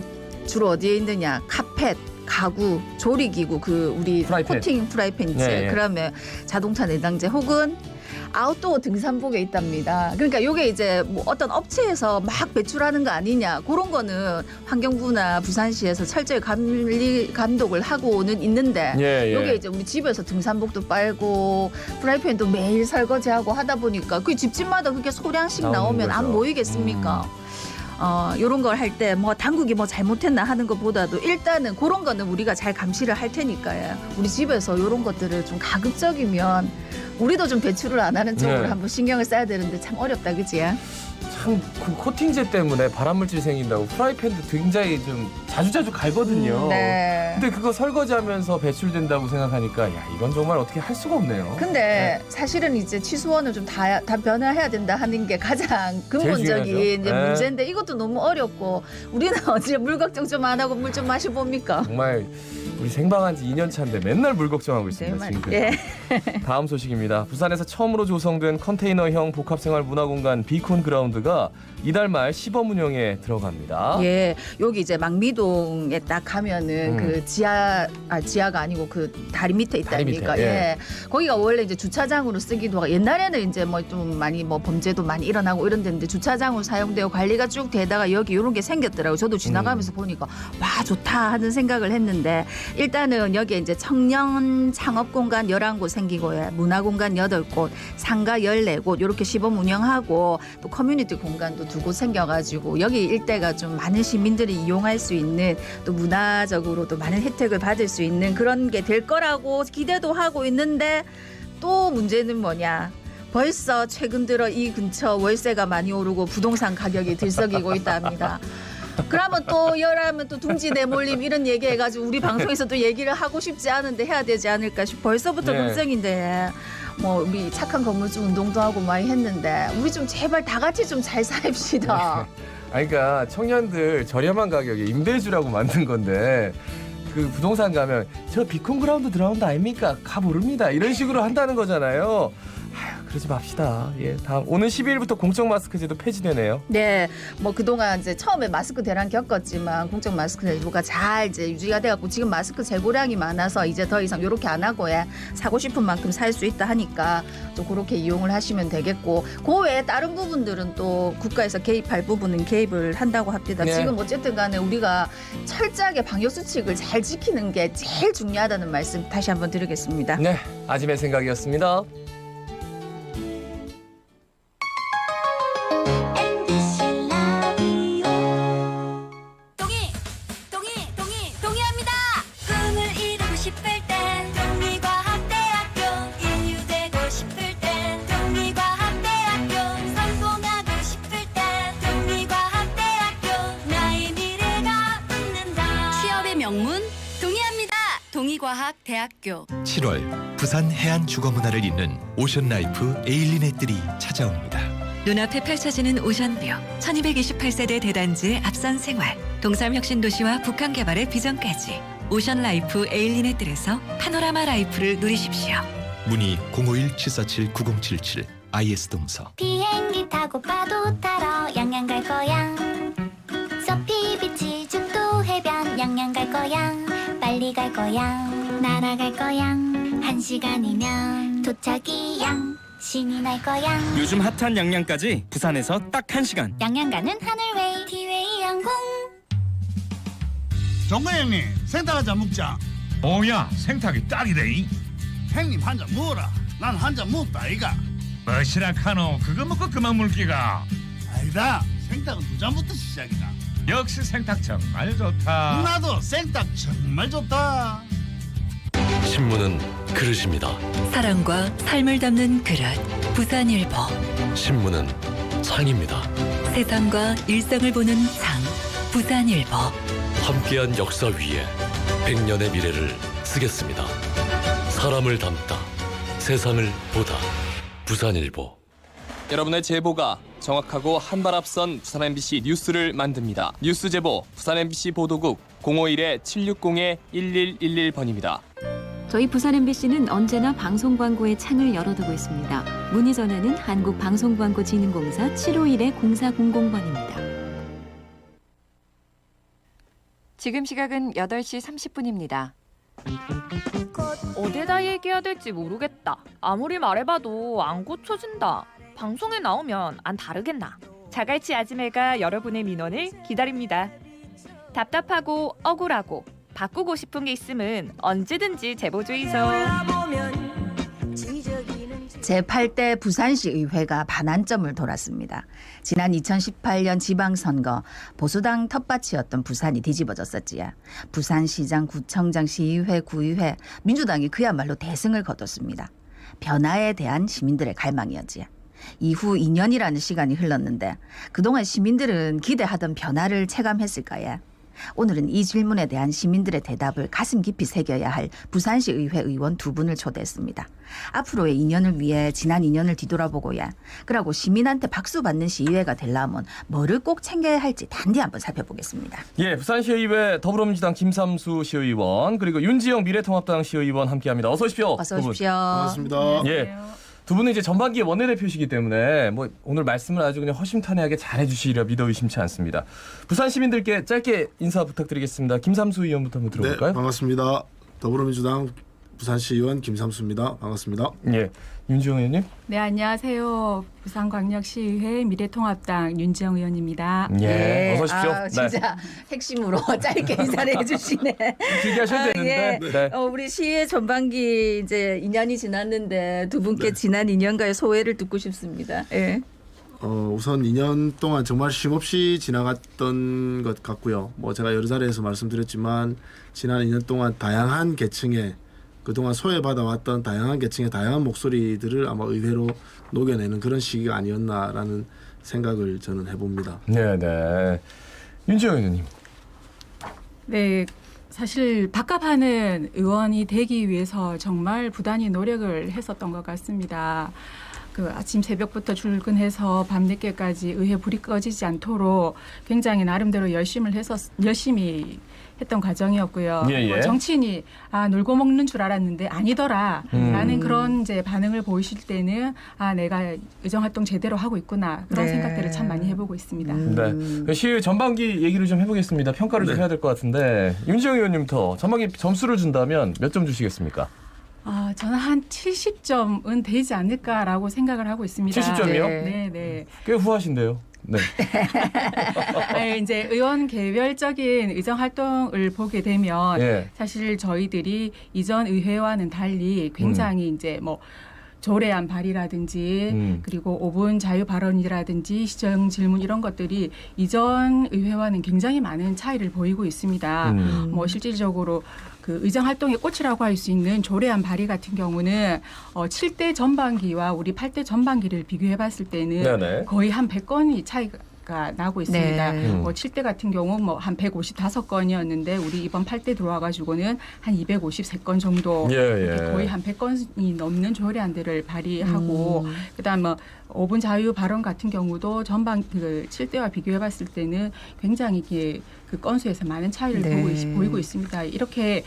주로 어디에 있느냐? 카펫, 가구, 조리기구, 우리 코팅 프라이팬 있지. 네, 네. 그러면 자동차 내장재 혹은 아웃도어 등산복에 있답니다. 그러니까 이게 이제 뭐 어떤 업체에서 막 배출하는 거 아니냐 그런 거는 환경부나 부산시에서 철저히 감독을 하고는 있는데 예, 예. 이게 이제 우리 집에서 등산복도 빨고 프라이팬도 매일 설거지하고 하다 보니까 그 집집마다 그렇게 소량씩 나오면 안 보이겠습니까? 요런 걸 할 때 뭐 당국이 뭐 잘못했나 하는 것보다도 일단은 그런 거는 우리가 잘 감시를 할 테니까요. 우리 집에서 요런 것들을 좀 가급적이면 우리도 좀 배출을 안 하는 쪽으로 네. 한번 신경을 써야 되는데 참 어렵다, 그치? 참 그 코팅제 때문에 발암물질이 생긴다고 프라이팬도 굉장히 좀 자주자주 갈거든요. 네. 근데 그거 설거지하면서 배출된다고 생각하니까 야 이건 정말 어떻게 할 수가 없네요. 근데 사실은 이제 치수원을 좀 다 변화해야 된다 하는 게 가장 근본적인 중요하죠. 이제 네. 문제인데 이것도 너무 어렵고 우리는 어제 물 걱정 좀 안 하고 물 좀 마셔봅니까? 정말 우리 생방한 지 2년 차인데 맨날 물 걱정하고 있습니다. 지금까지. 예. 다음 소식입니다. 부산에서 처음으로 조성된 컨테이너형 복합생활 문화공간 비콘 그라운드가 이달 말 시범 운영에 들어갑니다. 예, 여기 이제 막미동에 딱 가면은 그 지하가 아니고 그 다리 밑에 있다 다리 밑에, 아닙니까? 예. 예. 거기가 원래 이제 주차장으로 쓰기도 하고 옛날에는 이제 뭐 좀 많이 뭐 범죄도 많이 일어나고 이런 데인데 주차장으로 사용되고 관리가 쭉 되다가 여기 이런 게 생겼더라고요. 저도 지나가면서 보니까 와 좋다 하는 생각을 했는데 일단은 여기에 이제 청년 창업 공간 11곳 생기고요. 문화 공간 8곳, 상가 14곳 이렇게 시범 운영하고 또 커뮤니티 공간도 2곳 생겨가지고 여기 일대가 좀 많은 시민들이 이용할 수 있는 또 문화적으로도 많은 혜택을 받을 수 있는 그런 게 될 거라고 기대도 하고 있는데 또 문제는 뭐냐. 벌써 최근 들어 이 근처 월세가 많이 오르고 부동산 가격이 들썩이고 있다 합니다. 그러면 또 열하면 또 둥지 내몰림 이런 얘기해가지고 우리 방송에서도 얘기를 하고 싶지 않은데 해야 되지 않을까 싶어. 벌써부터 네. 걱정인데 뭐 우리 착한 건물주 운동도 하고 많이 했는데 우리 좀 제발 다 같이 좀 잘 삽시다. 아니, 그러니까 청년들 저렴한 가격에 임대주라고 만든 건데 그 부동산 가면 저 비콘 그라운드 들어온다 아닙니까? 가보릅니다. 이런 식으로 한다는 거잖아요. 아휴, 그러지 맙시다. 예, 다음 오는 12일부터 공적 마스크제도 폐지되네요. 네, 뭐 그동안 이제 처음에 마스크 대란 겪었지만 공적 마스크 제도가 잘 이제 유지가 돼갖고 지금 마스크 재고량이 많아서 이제 더 이상 이렇게 안 하고 사고 싶은 만큼 살 수 있다 하니까 좀 그렇게 이용을 하시면 되겠고 그 외에 다른 부분들은 또 국가에서 개입할 부분은 개입을 한다고 합니다. 네. 지금 어쨌든 간에 우리가 철저하게 방역 수칙을 잘 지키는 게 제일 중요하다는 말씀 다시 한번 드리겠습니다. 네, 아침의 생각이었습니다. 동의합니다. 꿈을 이루고 싶을 땐 동의과학대학교 인류되고 싶을 땐 동의과학대학교 성공하고 싶을 땐 동의과학대학교 나의 미래가 웃는다. 취업의 명문 동의합니다. 동의과학대학교 7월 부산 해안 주거 문화를 잇는 오션라이프 에일리넷들이 찾아옵니다. 눈앞에 펼쳐지는 오션뷰, 1228세대 대단지의 앞선 생활, 동삼혁신도시와 북한 개발의 비전까지 오션라이프 에일리넷들에서 파노라마 라이프를 누리십시오. 문의 051-747-9077 IS동서. 비행기 타고 파도 타러 양양 갈 거야. 서피 비치 죽도 해변 양양 갈 거야. 빨리 갈 거야. 날아갈 거야. 1시간이면 도착이야. 신이 날 거야. 요즘 핫한 양양까지 부산에서 딱 1시간. 양양 가는 하늘웨이 티웨이 항공. 정관 형님 생닭 한잔 먹자. 오야 생닭이 딱이래. 형님 한 잔 먹어라. 난 한 잔 먹다 이가. 뭐시라 카노 그거 먹고 그만 물기가. 아니다 생닭은 2잔부터 시작이다. 역시 생닭 정말 좋다. 나도 생닭 정말 좋다. 신문은 그릇입니다. 사랑과 삶을 담는 그릇 부산일보. 신문은 상입니다. 세상과 일상을 보는 상 부산일보. 함께한 역사 위에 100년의 미래를 쓰겠습니다. 사람을 담다, 세상을 보다. 부산일보. 여러분의 제보가 정확하고 한 발 앞선 부산 MBC 뉴스를 만듭니다. 뉴스 제보 부산 MBC 보도국 051-760-1111번입니다. 저희 부산 MBC는 언제나 방송 광고의 창을 열어두고 있습니다. 문의 전화는 한국방송광고진흥공사 751-0400번입니다. 지금 시각은 8시 30분입니다. 어디다 얘기해야 될지 모르겠다. 아무리 말해봐도 안 고쳐진다. 방송에 나오면 안 다르겠나. 자갈치 아지매가 여러분의 민원을 기다립니다. 답답하고 억울하고 바꾸고 싶은 게 있으면 언제든지 제보 주이소. 제8대 부산시 의회가 반환점을 돌았습니다. 지난 2018년 지방선거 보수당 텃밭이었던 부산이 뒤집어졌었지요. 부산시장, 구청장, 시의회, 구의회, 민주당이 그야말로 대승을 거뒀습니다. 변화에 대한 시민들의 갈망이었지요. 이후 2년이라는 시간이 흘렀는데 그동안 시민들은 기대하던 변화를 체감했을까요? 오늘은 이 질문에 대한 시민들의 대답을 가슴 깊이 새겨야 할 부산시 의회 의원 두 분을 초대했습니다. 앞으로의 2년을 위해 지난 2년을 뒤돌아보고야 그러고 시민한테 박수 받는 시의회가 되려면 뭐를 꼭 챙겨야 할지 단디 한번 살펴보겠습니다. 예, 부산시의회 더불어민주당 김삼수 시의원 그리고 윤지영 미래통합당 시의원 함께합니다. 어서 오십시오. 어서 오십시오. 반갑습니다. 예. 두 분은 이제 전반기의 원내대표시기 때문에 뭐 오늘 말씀을 아주 그냥 허심탄회하게 잘해주시리라 믿어 의심치 않습니다. 부산 시민들께 짧게 인사 부탁드리겠습니다. 김삼수 의원부터 한번 들어볼까요? 네, 반갑습니다. 더불어민주당 부산시 의원 김삼수입니다. 반갑습니다. 예, 윤지영 의원님. 네, 안녕하세요. 부산광역시의회 미래통합당 윤지영 의원입니다. 예, 어서 오십시오. 진짜 핵심으로 짧게 인사를 해주시네. 길게 하셔도 되는데. 예. 네. 우리 시의 전반기 이제 2년이 지났는데 두 분께 지난 2년간의 소회를 듣고 싶습니다. 예. 우선 2년 동안 정말 쉼없이 지나갔던 것 같고요. 뭐 제가 여러 자리에서 말씀드렸지만 지난 2년 동안 다양한 계층의 그동안 소외받아왔던 다양한 계층의 다양한 목소리들을 아마 의회로 녹여내는 그런 시기가 아니었나라는 생각을 저는 해봅니다. 네. 윤지영 의원님. 네, 사실 밥값하는 의원이 되기 위해서 정말 부단히 노력을 했었던 것 같습니다. 그 아침 새벽부터 출근해서 밤늦게까지 의회 불이 꺼지지 않도록 굉장히 나름대로 열심히 했던 과정이었고요. 예. 정치인이 놀고 먹는 줄 알았는데 아니더라라는 그런 이제 반응을 보이실 때는 내가 의정 활동 제대로 하고 있구나 그런 생각들을 참 많이 해보고 있습니다. 네. 시의 전반기 얘기를 좀 해보겠습니다. 평가를 좀 해야 될 것 같은데 윤지영 의원님부터 전반기 점수를 준다면 몇 점 주시겠습니까? 저는 한 70점은 되지 않을까라고 생각을 하고 있습니다. 70점이요? 네. 꽤 후하신데요. 네. 이제 의원 개별적인 의정 활동을 보게 되면 사실 저희들이 이전 의회와는 달리 굉장히 이제 뭐 조례안 발의라든지 그리고 5분 자유 발언이라든지 시정 질문 이런 것들이 이전 의회와는 굉장히 많은 차이를 보이고 있습니다. 뭐 실질적으로 그 의정 활동의 꽃이라고 할 수 있는 조례안 발의 같은 경우는 7대 전반기와 우리 8대 전반기를 비교해 봤을 때는 거의 한 100건이 차이가 나고 있습니다. 7대 같은 경우 뭐 한 155건이었는데 우리 이번 8대 들어와가지고는 한 253건 정도 거의 한 100건이 넘는 조례안들을 발의하고 그다음 뭐 5분 자유 발언 같은 경우도 전반 그 7대와 비교해봤을 때는 굉장히 그 건수에서 많은 차이를 보이고 있습니다. 이렇게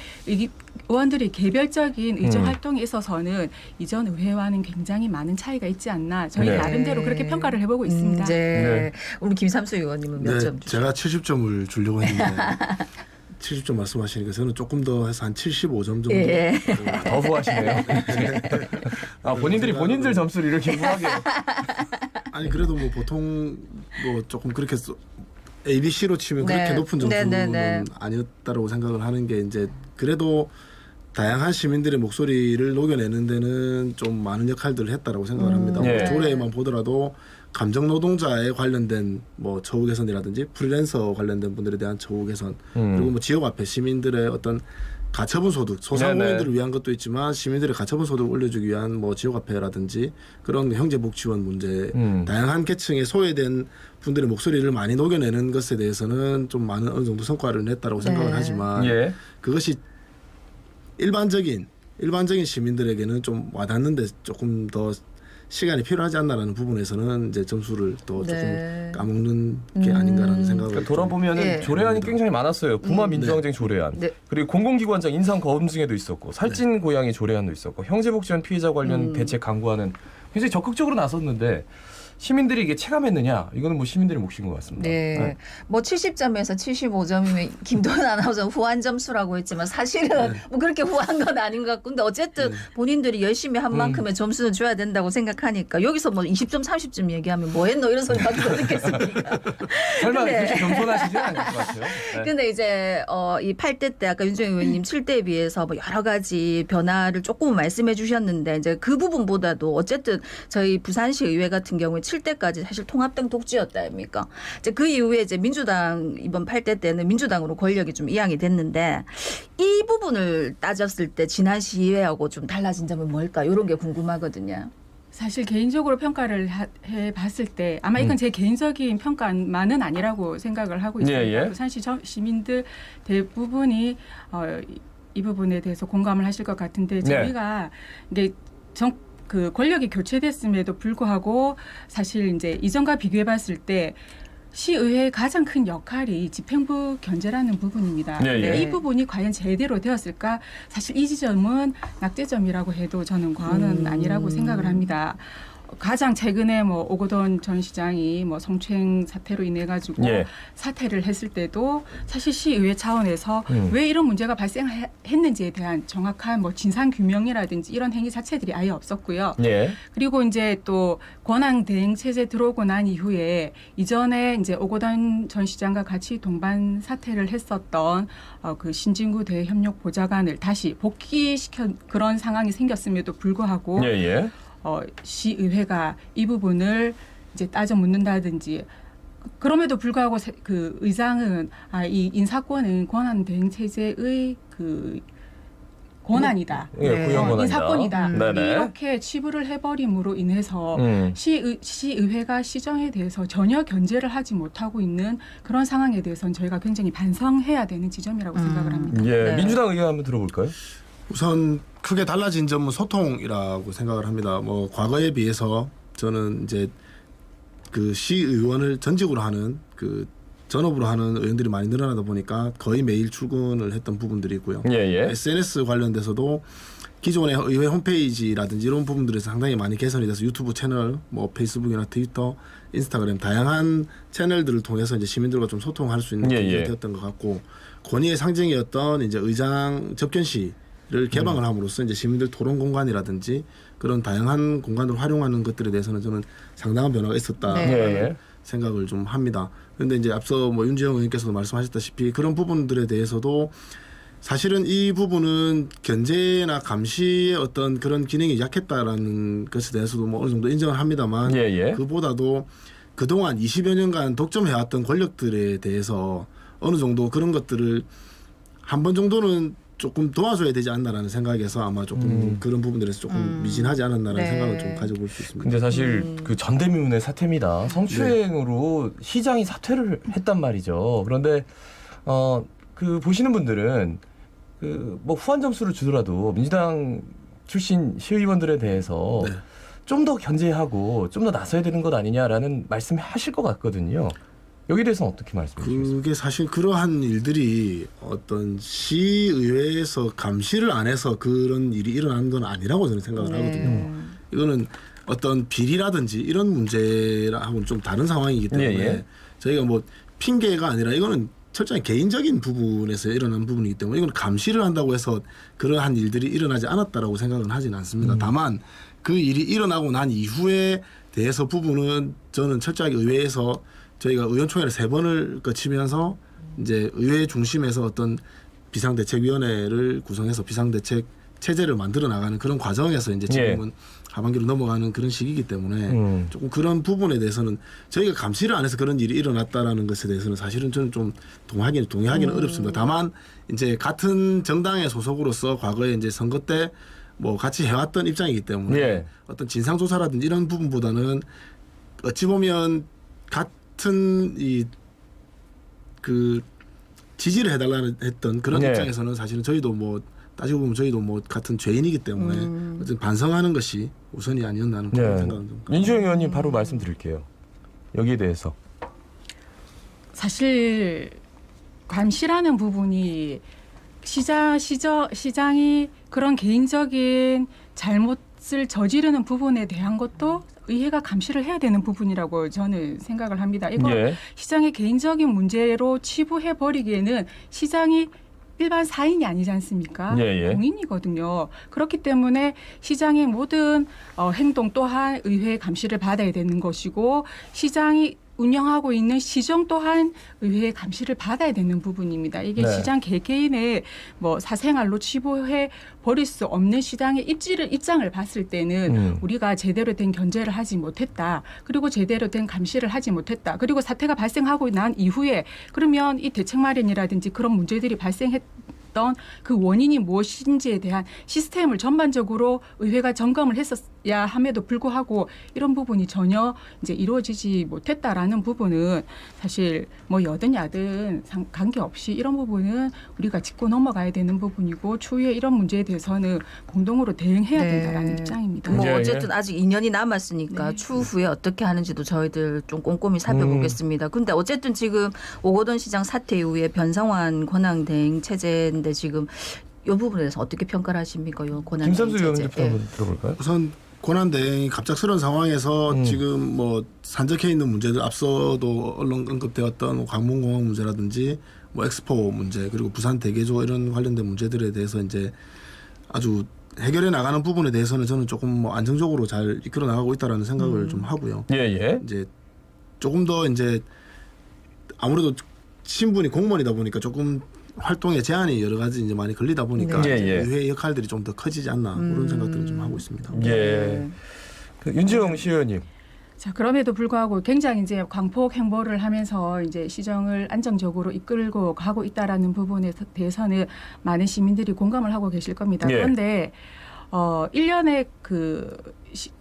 의원들이 개별적인 의정 활동에 있어서는 이전 의회와는 굉장히 많은 차이가 있지 않나 저희 나름대로 그렇게 평가를 해보고 있습니다. 우리 김삼수 의원님은 몇 점? 제가 70점을 주려고 했는데 70점 말씀하시니까 저는 조금 더 해서 한 75점 정도. 더 후하시네요. 본인들 점수를 이렇게 후하게. 아니 그래도 뭐 보통 뭐 조금 그렇게 ABC로 치면 그렇게 높은 점수는 아니었다라고 생각을 하는 게 이제 그래도 다양한 시민들의 목소리를 녹여내는 데는 좀 많은 역할들을 했다라고 생각을 합니다. 뭐 조례만 보더라도 감정 노동자에 관련된 뭐 처우 개선이라든지 프리랜서 관련된 분들에 대한 처우 개선 그리고 뭐 지역 화폐 시민들의 어떤 가처분 소득 소상공인들을 위한 것도 있지만 시민들의 가처분 소득을 올려주기 위한 뭐 지역화폐라든지 그런 형제복 지원 문제 다양한 계층의 소외된 분들의 목소리를 많이 녹여내는 것에 대해서는 좀 많은 어느 정도 성과를 냈다고 생각을 하지만 그것이 일반적인 시민들에게는 좀 와닿는데 조금 더 시간이 필요하지 않나라는 부분에서는 이제 점수를 또 조금 까먹는 게 아닌가라는 생각을 그러니까 돌아보면은 조례안이 굉장히 많았어요. 부마 민주항쟁 조례안, 그리고 공공기관장 인상 검증에도 있었고 살찐 고양이 조례안도 있었고 형제복지원 피해자 관련 대책 강구하는 굉장히 적극적으로 나섰는데 시민들이 이게 체감했느냐? 이거는 뭐 시민들의 몫인 것 같습니다. 네. 뭐 70점에서 75점이면 김도현 아나운서는 후한 점수라고 했지만 사실은 뭐 그렇게 후한 건 아닌 것 같고 근데 어쨌든 본인들이 열심히 한 만큼의 점수는 줘야 된다고 생각하니까 여기서 뭐 20점, 30점 얘기하면 뭐 했노 이런 소리 받기 어떻겠습니까? 설마 그렇게 겸손하시지 않을 것 같아요. 근데 이제 이 8대 때 아까 윤정희 의원님 7대에 비해서 뭐 여러 가지 변화를 조금 말씀해 주셨는데 이제 그 부분보다도 어쨌든 저희 부산시 의회 같은 경우에 7대까지 사실 통합당 독주였다 아닙니까? 이제 그 이후에 이제 민주당 이번 8대 때는 민주당으로 권력이 좀 이양이 됐는데 이 부분을 따졌을 때 지난 시의회하고 좀 달라진 점은 뭘까? 이런 게 궁금하거든요. 사실 개인적으로 평가를 해봤을 때 아마 이건 제 개인적인 평가만은 아니라고 생각을 하고 있습니다. 부산시 시민들 대부분이 이 부분에 대해서 공감을 하실 것 같은데 저희가 이게 그 권력이 교체됐음에도 불구하고 사실 이제 이전과 비교해봤을 때 시의회의 가장 큰 역할이 집행부 견제라는 부분입니다. 이 부분이 과연 제대로 되었을까? 사실 이 지점은 낙제점이라고 해도 저는 과언은 아니라고 생각을 합니다. 가장 최근에 뭐 오거돈 전 시장이 뭐 성추행 사태로 인해 가지고 사퇴를 했을 때도 사실 시의회 차원에서 왜 이런 문제가 발생했는지에 대한 정확한 뭐 진상 규명이라든지 이런 행위 자체들이 아예 없었고요. 그리고 이제 또 권한 대행 체제 들어오고 난 이후에 이전에 이제 오거돈 전 시장과 같이 동반 사퇴를 했었던 그 신진구 대협력 보좌관을 다시 복귀시킨 그런 상황이 생겼음에도 불구하고 시의회가 이 부분을 이제 따져 묻는다든지 그럼에도 불구하고 그 의장은 이 인사권은 권한 대행 체제의 그 권한이다. 인사권이다. 이렇게 치부를 해버림으로 인해서 시의회가 시정에 대해서 전혀 견제를 하지 못하고 있는 그런 상황에 대해서는 저희가 굉장히 반성해야 되는 지점이라고 생각을 합니다. 민주당 의견 한번 들어볼까요? 우선 크게 달라진 점은 소통이라고 생각을 합니다. 뭐 과거에 비해서 저는 이제 그 시의원을 전직으로 하는 그 전업으로 하는 의원들이 많이 늘어나다 보니까 거의 매일 출근을 했던 부분들이 있고요. SNS 관련돼서도 기존의 의회 홈페이지라든지 이런 부분들에서 상당히 많이 개선이 돼서 유튜브 채널, 뭐 페이스북이나 트위터, 인스타그램 다양한 채널들을 통해서 이제 시민들과 좀 소통할 수 있는 기회가 되었던 것 같고 권위의 상징이었던 이제 의장 접견시 를 개방을 함으로써 이제 시민들 토론 공간이라든지 그런 다양한 공간을 활용하는 것들에 대해서는 저는 상당한 변화가 있었다는 생각을 좀 합니다. 그런데 이제 앞서 뭐 윤지영 의원께서도 말씀하셨다시피 그런 부분들에 대해서도 사실은 이 부분은 견제나 감시의 어떤 그런 기능이 약했다라는 것에 대해서도 뭐 어느 정도 인정을 합니다만 그보다도 그동안 20여 년간 독점해왔던 권력들에 대해서 어느 정도 그런 것들을 한 번 정도는 조금 도와줘야 되지 않나라는 생각에서 아마 조금 그런 부분들에서 조금 미진하지 않았나라는 생각을 좀 가져볼 수 있습니다. 근데 사실 그 전대미문의 사태입니다. 성추행으로 시장이 사퇴를 했단 말이죠. 그런데 그 보시는 분들은 그 뭐 후한 점수를 주더라도 민주당 출신 시의원들에 대해서 좀 더 견제하고 좀 더 나서야 되는 것 아니냐라는 말씀하실 것 같거든요. 여기에 대해서는 어떻게 말씀해 주시겠어요? 그게 사실 그러한 일들이 어떤 시의회에서 감시를 안 해서 그런 일이 일어난 건 아니라고 저는 생각을 하거든요. 이거는 어떤 비리라든지 이런 문제하고는 좀 다른 상황이기 때문에 저희가 뭐 핑계가 아니라 이거는 철저히 개인적인 부분에서 일어난 부분이기 때문에 이건 감시를 한다고 해서 그러한 일들이 일어나지 않았다라고 생각은 하진 않습니다. 다만 그 일이 일어나고 난 이후에 대해서 부분은 저는 철저하게 의회에서 저희가 의원총회를 3번을 거치면서 이제 의회 중심에서 어떤 비상대책위원회를 구성해서 비상대책 체제를 만들어 나가는 그런 과정에서 이제 지금은 하반기로 넘어가는 그런 시기이기 때문에 조금 그런 부분에 대해서는 저희가 감시를 안 해서 그런 일이 일어났다라는 것에 대해서는 사실은 저는 좀 동의하기는 어렵습니다. 다만 이제 같은 정당의 소속으로서 과거에 이제 선거 때 뭐 같이 해왔던 입장이기 때문에 어떤 진상조사라든지 이런 부분보다는 어찌 보면 같은 그 지지를 해달라는 했던 그런 입장에서는 사실은 저희도 뭐 따지고 보면 저희도 뭐 같은 죄인이기 때문에 어쨌든 반성하는 것이 우선이 아니었나는 그런 생각은 좀. 민주영 의원님 바로 말씀드릴게요. 여기에 대해서. 사실 감시라는 부분이 시장이 그런 개인적인 잘못을 저지르는 부분에 대한 것도 의회가 감시를 해야 되는 부분이라고 저는 생각을 합니다. 이거 시장의 개인적인 문제로 치부해 버리기에는 시장이 일반 사인이 아니지 않습니까? 공인이거든요. 그렇기 때문에 시장의 모든 행동 또한 의회의 감시를 받아야 되는 것이고 시장이 운영하고 있는 시정 또한 의회의 감시를 받아야 되는 부분입니다. 이게 시장 개개인의 뭐 사생활로 치부해 버릴 수 없는 시장의 입장을 봤을 때는 우리가 제대로 된 견제를 하지 못했다. 그리고 제대로 된 감시를 하지 못했다. 그리고 사태가 발생하고 난 이후에 그러면 이 대책 마련이라든지 그런 문제들이 발생했던 그 원인이 무엇인지에 대한 시스템을 전반적으로 의회가 점검을 했었어야 함에도 불구하고 이런 부분이 전혀 이제 이루어지지 못했다라는 부분은 사실 뭐 여든 야든 관계없이 이런 부분은 우리가 짚고 넘어가야 되는 부분이고 추후에 이런 문제에 대해서는 공동으로 대응해야 된다라는 입장입니다. 뭐 어쨌든 아직 2년이 남았으니까 추후에 어떻게 하는지도 저희들 좀 꼼꼼히 살펴보겠습니다. 근데 어쨌든 지금 오거돈 시장 사태 이후에 변상환 권한대행 체제인데 지금 이 부분에 대해서 어떻게 평가를 하십니까? 김삼수 의원님 한번 들어볼까요? 우선 권한대행이 갑작스러운 상황에서 지금 뭐 산적해 있는 문제들 앞서도 언론 언급되었던 광문공항 문제라든지 뭐 엑스포 문제 그리고 부산 대개조 이런 관련된 문제들에 대해서 이제 아주 해결해 나가는 부분에 대해서는 저는 조금 뭐 안정적으로 잘 이끌어 나가고 있다라는 생각을 좀 하고요. 이제 조금 더 이제 아무래도 신분이 공무원이다 보니까 조금 활동에 제한이 여러 가지 이제 많이 걸리다 보니까 의회 역할들이 좀 더 커지지 않나 그런 생각들을 좀 하고 있습니다. 그 윤지영 시의원님. 자, 그럼에도 불구하고 굉장히 이제 광폭 행보를 하면서 이제 시정을 안정적으로 이끌고 가고 있다라는 부분에 대해서는 많은 시민들이 공감을 하고 계실 겁니다. 그런데 1년에 그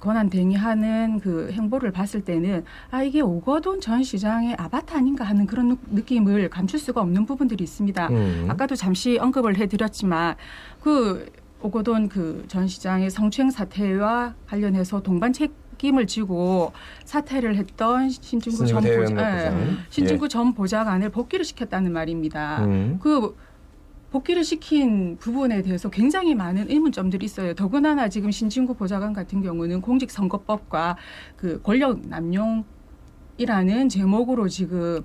권한대행이 하는 그 행보를 봤을 때는 이게 오거돈 전 시장의 아바타 아닌가 하는 그런 느낌을 감출 수가 없는 부분들이 있습니다. 아까도 잠시 언급을 해드렸지만 그 오거돈 그 전 시장의 성추행 사태와 관련해서 동반 책임을 지고 사퇴를 했던 신진구 전 보좌관을 복귀를 시켰다는 말입니다. 그 복귀를 시킨 부분에 대해서 굉장히 많은 의문점들이 있어요. 더군다나 지금 신진구 보좌관 같은 경우는 공직선거법과 그 권력 남용이라는 제목으로 지금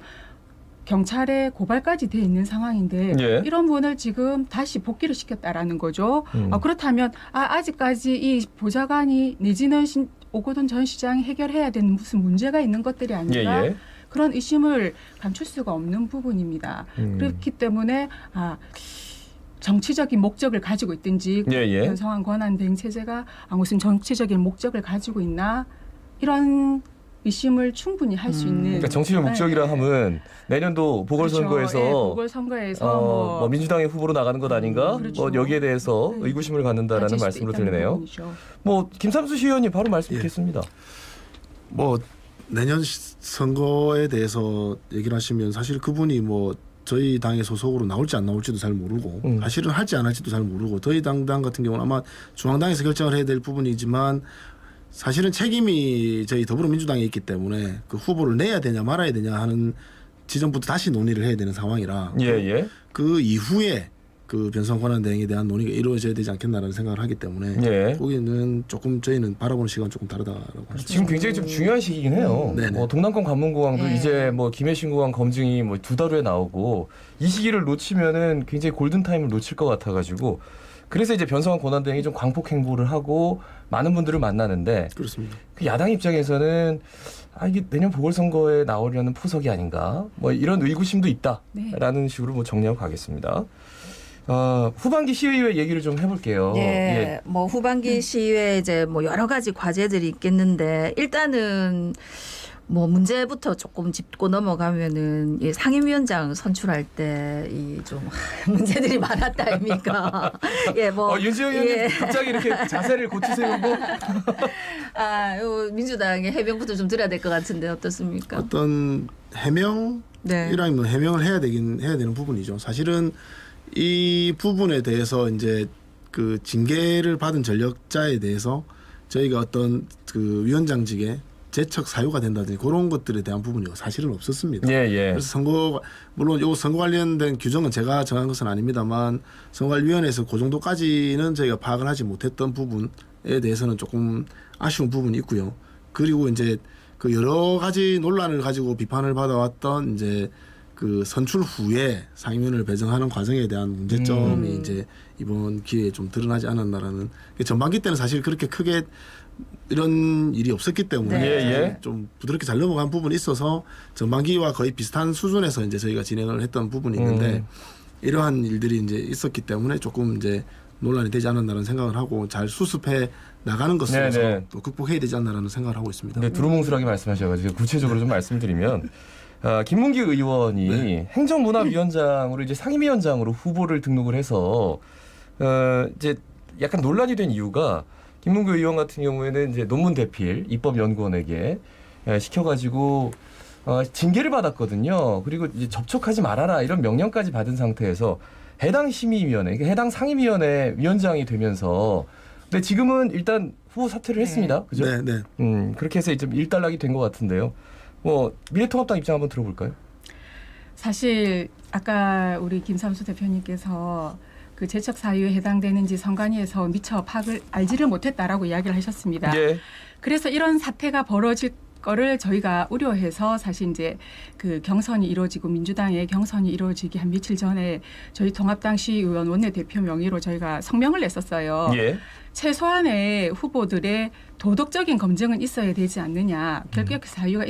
경찰에 고발까지 돼 있는 상황인데 이런 분을 지금 다시 복귀를 시켰다라는 거죠. 그렇다면 아직까지 이 보좌관이 내지는 오거돈 전 시장이 해결해야 되는 무슨 문제가 있는 것들이 아닌가 그런 의심을 감출 수가 없는 부분입니다. 그렇기 때문에 정치적인 목적을 가지고 있든지 변상환 권한대행 체제가 무슨 정치적인 목적을 가지고 있나 이런 의심을 충분히 할 수 있는. 그러니까 정치적 목적이라 하면 내년도 보궐선거에서, 보궐선거에서 뭐 민주당의 후보로 나가는 것 아닌가? 뭐 여기에 대해서 의구심을 갖는다라는 말씀으로 들리네요. 부분이죠. 뭐 김삼수 시의원님 바로 말씀 듣겠습니다. 뭐 내년 선거에 대해서 얘기를 하시면 사실 그분이 뭐 저희 당의 소속으로 나올지 안 나올지도 잘 모르고 사실은 할지 안 할지도 잘 모르고 저희 당 같은 경우는 아마 중앙당에서 결정을 해야 될 부분이지만 사실은 책임이 저희 더불어민주당에 있기 때문에 그 후보를 내야 되냐 말아야 되냐 하는 지점부터 다시 논의를 해야 되는 상황이라 그 이후에 그 변상 권한대행에 대한 논의가 이루어져야 되지 않겠나라는 생각을 하기 때문에 거기는 조금 저희는 바라보는 시간 조금 다르다라고 할 수 지금 굉장히 좀 중요한 시기긴 해요. 동남권 관문공항도 이제 뭐 김해신공항 검증이 뭐 2달 후에 나오고 이 시기를 놓치면은 굉장히 골든 타임을 놓칠 것 같아가지고 그래서 이제 변상환 권한대행이 좀 광폭 행보를 하고 많은 분들을 만나는데 그렇습니다. 그 야당 입장에서는 이게 내년 보궐선거에 나오려는 포석이 아닌가 뭐 이런 의구심도 있다라는 식으로 뭐 정리하고 가겠습니다. 후반기 시의회 얘기를 좀 해볼게요. 예, 뭐 후반기 시의회 이제 뭐 여러 가지 과제들이 있겠는데 일단은 뭐 문제부터 조금 짚고 넘어가면은 이 상임위원장 선출할 때 이 좀 문제들이 많았다 아닙니까? 예, 뭐 윤지영 의원님 갑자기 이렇게 자세를 고치세우고 요 민주당의 해명부터 좀 드려야 될 것 같은데 어떻습니까? 어떤 해명이랑 뭐 해명을 해야 되는 부분이죠. 사실은 이 부분에 대해서 이제 그 징계를 받은 전력자에 대해서 저희가 어떤 그 위원장직에 재척 사유가 된다든지 그런 것들에 대한 부분이 사실은 없었습니다. 그래서 물론 요 선거 관련된 규정은 제가 정한 것은 아닙니다만 선거관리위원회에서 그 정도까지는 저희가 파악을 하지 못했던 부분에 대해서는 조금 아쉬운 부분이 있고요. 그리고 이제 그 여러 가지 논란을 가지고 비판을 받아왔던 이제 그 선출 후에 상임위원을 배정하는 과정에 대한 문제점이 이제 이번 기회에 좀 드러나지 않았나라는. 전반기 때는 사실 그렇게 크게 이런 일이 없었기 때문에 좀 부드럽게 잘 넘어간 부분이 있어서 전반기와 거의 비슷한 수준에서 이제 저희가 진행을 했던 부분이 있는데 이러한 일들이 이제 있었기 때문에 조금 이제 논란이 되지 않았나라는 생각을 하고 잘 수습해 나가는 것으로서 또 극복해야 되지 않나라는 생각을 하고 있습니다. 네, 두루뭉술하게 말씀하셔가지고 구체적으로 좀 말씀드리면 김문기 의원이 행정문화위원장으로 이제 상임위원장으로 후보를 등록을 해서 이제 약간 논란이 된 이유가 김문기 의원 같은 경우에는 이제 논문 대필 입법연구원에게 시켜가지고 징계를 받았거든요. 그리고 이제 접촉하지 말아라 이런 명령까지 받은 상태에서 해당 심의위원회, 해당 상임위원회 위원장이 되면서 근데 지금은 일단 후보 사퇴를 했습니다. 그죠? 네. 그렇게 해서 좀 일단락이 된 것 같은데요. 뭐 미래통합당 입장 한번 들어볼까요? 사실 아까 우리 김삼수 대표님께서 그 재척 사유에 해당되는지 선관위에서 미처 파악을 알지를 못했다라고 이야기를 하셨습니다. 그래서 이런 사태가 벌어질 거를 저희가 우려해서 사실 이제 그 경선이 이루어지고 민주당의 경선이 이루어지기 한 며칠 전에 저희 통합당 시의원 원내대표 명의로 저희가 성명을 냈었어요. 최소한의 후보들의 도덕적인 검증은 있어야 되지 않느냐. 결격 사유가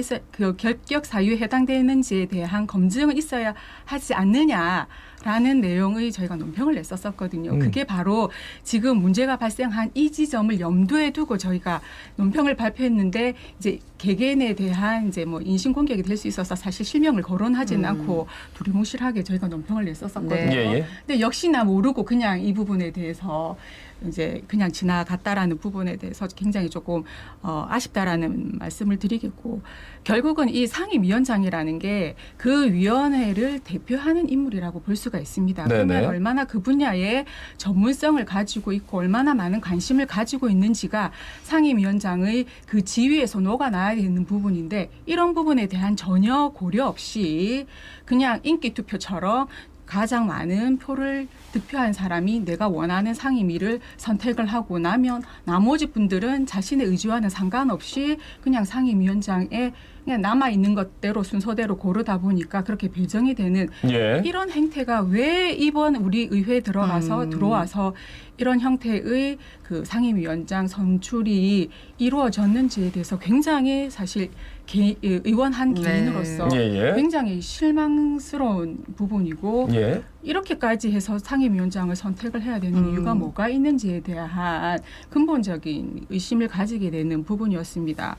결격 사유에 해당되는지에 대한 검증은 있어야 하지 않느냐라는 내용의 저희가 논평을 냈었거든요. 그게 바로 지금 문제가 발생한 이 지점을 염두에 두고 저희가 논평을 발표했는데 이제 개개인에 대한 이제 뭐 인신 공격이 될 수 있어서 사실 실명을 거론하지는 않고 두리뭉실하게 저희가 논평을 냈었거든요. 근데 역시나 모르고 그냥 이 부분에 대해서 이제 그냥 지나갔다라는 부분에 대해서 굉장히 조금 아쉽다라는 말씀을 드리겠고 결국은 이 상임위원장이라는 게 그 위원회를 대표하는 인물이라고 볼 수가 있습니다. 그러면 얼마나 그 분야에 전문성을 가지고 있고 얼마나 많은 관심을 가지고 있는지가 상임위원장의 그 지위에서 녹아나야 되는 부분인데 이런 부분에 대한 전혀 고려 없이 그냥 인기투표처럼 가장 많은 표를 득표한 사람이 내가 원하는 상임위를 선택을 하고 나면 나머지 분들은 자신의 의지와는 상관없이 그냥 상임위원장에 그냥 남아있는 것대로 순서대로 고르다 보니까 그렇게 배정이 되는 이런 행태가 왜 이번 우리 의회에 들어와서 이런 형태의 그 상임위원장 선출이 이루어졌는지에 대해서 굉장히 사실 의원 한 개인으로서 굉장히 실망스러운 부분이고 이렇게까지 해서 상임위원장을 선택을 해야 되는 이유가 뭐가 있는지에 대한 근본적인 의심을 가지게 되는 부분이었습니다.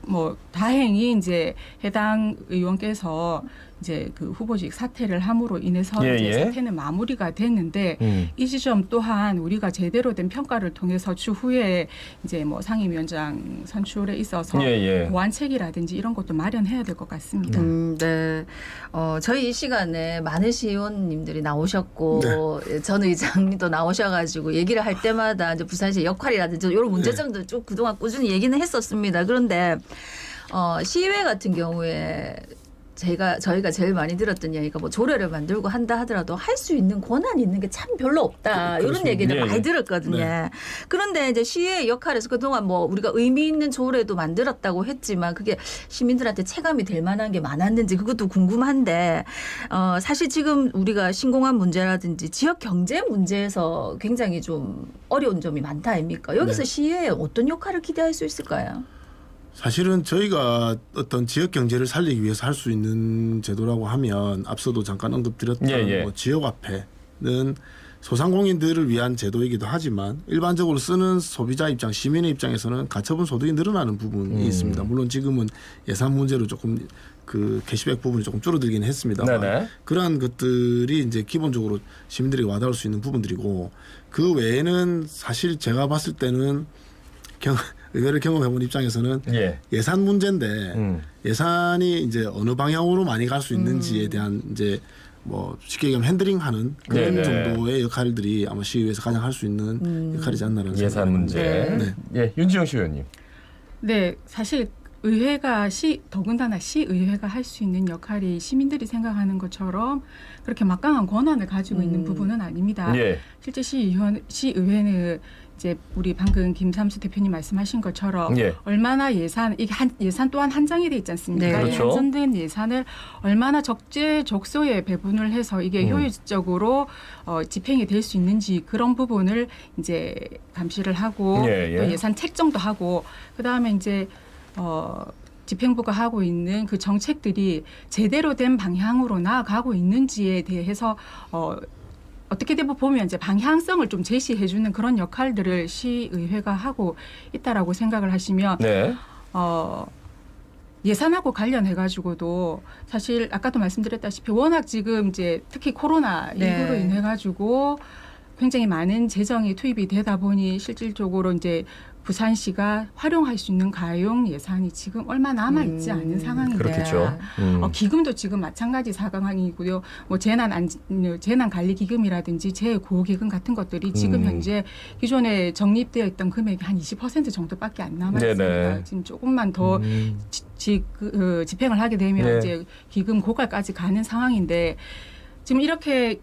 뭐 다행히 이제 해당 의원께서 이제 그 후보직 사퇴를 함으로 인해서 이제 사퇴는 마무리가 됐는데 이 지점 또한 우리가 제대로 된 평가를 통해서 추후에 이제 뭐 상임위원장 선출에 있어서 보완책이라든지 이런 것도 마련해야 될 것 같습니다. 네. 저희 이 시간에 많은 시의원님들이 나오셨고 전 의장님도 나오셔가지고 얘기를 할 때마다 이제 부산시의 역할이라든지 이런 문제점도 쭉 그동안 꾸준히 얘기는 했었습니다. 그런데 시의회 같은 경우에 저희가 제일 많이 들었던 이야기가 뭐 조례를 만들고 한다 하더라도 할 수 있는 권한이 있는 게 참 별로 없다. 이런 얘기를 많이 들었거든요. 그런데 이제 시의회 역할에서 그동안 뭐 우리가 의미 있는 조례도 만들었다고 했지만 그게 시민들한테 체감이 될 만한 게 많았는지 그것도 궁금한데 사실 지금 우리가 신공항 문제라든지 지역 경제 문제에서 굉장히 좀 어려운 점이 많다 아닙니까? 여기서 시의회에 어떤 역할을 기대할 수 있을까요? 사실은 저희가 어떤 지역 경제를 살리기 위해서 할 수 있는 제도라고 하면 앞서도 잠깐 언급드렸던 뭐 지역화폐는 소상공인들을 위한 제도이기도 하지만 일반적으로 쓰는 소비자 입장, 시민의 입장에서는 가처분 소득이 늘어나는 부분이 있습니다. 물론 지금은 예산 문제로 조금 그 캐시백 부분이 조금 줄어들긴 했습니다만 네네. 그러한 것들이 이제 기본적으로 시민들에게 와닿을 수 있는 부분들이고 그 외에는 사실 제가 봤을 때는 의회를 경험해본 입장에서는 예산 문제인데 예산이 이제 어느 방향으로 많이 갈 수 있는지에 대한 이제 뭐 쉽게 얘기하면 핸들링하는 그런 정도의 역할들이 아마 시의회에서 가장 할 수 있는 역할이지 않나라는 예산 문제. 네. 예, 윤지영 시의원님. 네, 사실 의회가 더군다나 시의회가 할 수 있는 역할이 시민들이 생각하는 것처럼 그렇게 막강한 권한을 가지고 있는 부분은 아닙니다. 예. 실제 시의회는 이제 우리 방금 김삼수 대표님 말씀하신 것처럼 얼마나 예산 또한 한정이 돼 있지 않습니까? 네. 그렇죠. 한정된 예산을 얼마나 적재적소에 배분을 해서 이게 효율적으로 집행이 될 수 있는지 그런 부분을 이제 감시를 하고 또 예산 책정도 하고 그다음에 이제 집행부가 하고 있는 그 정책들이 제대로 된 방향으로 나아가고 있는지에 대해서 어떻게 보면 이제 방향성을 좀 제시해주는 그런 역할들을 시의회가 하고 있다라고 생각을 하시면 예산하고 관련해가지고도 사실 아까도 말씀드렸다시피 워낙 지금 이제 특히 코로나 이후로 인해가지고 굉장히 많은 재정이 투입이 되다 보니 실질적으로 이제 부산시가 활용할 수 있는 가용 예산이 지금 얼마 남아 있지 않은 상황인데 그렇겠죠. 기금도 지금 마찬가지 상황이고요. 뭐 재난관리기금이라든지 재구호기금 같은 것들이 지금 현재 기존에 적립되어 있던 금액이 한 20% 정도밖에 안 남아 있습니다. 지금 조금만 더 집행을 하게 되면 이제 기금 고갈까지 가는 상황인데 지금 이렇게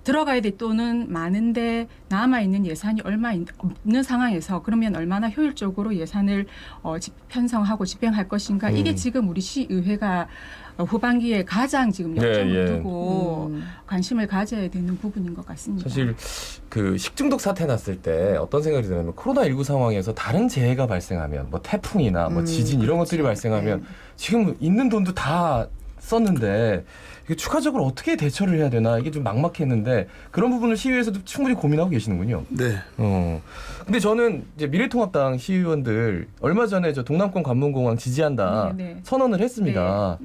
들어가야 될 돈은 많은데 남아있는 예산이 얼마 없는 상황에서 그러면 얼마나 효율적으로 예산을 편성하고 집행할 것인가. 이게 지금 우리 시의회가 후반기에 가장 지금 역점을 두고 관심을 가져야 되는 부분인 것 같습니다. 사실 그 식중독 사태 났을 때 어떤 생각이 드냐면 코로나19 상황에서 다른 재해가 발생하면 뭐 태풍이나 뭐 지진 이런 것들이 발생하면 지금 있는 돈도 다 썼는데 이게 추가적으로 어떻게 대처를 해야 되나 이게 좀 막막했는데 그런 부분을 시의회에서도 충분히 고민하고 계시는군요. 네. 근데 저는 이제 미래통합당 시의원들 얼마 전에 저 동남권 관문공항 지지한다 선언을 했습니다.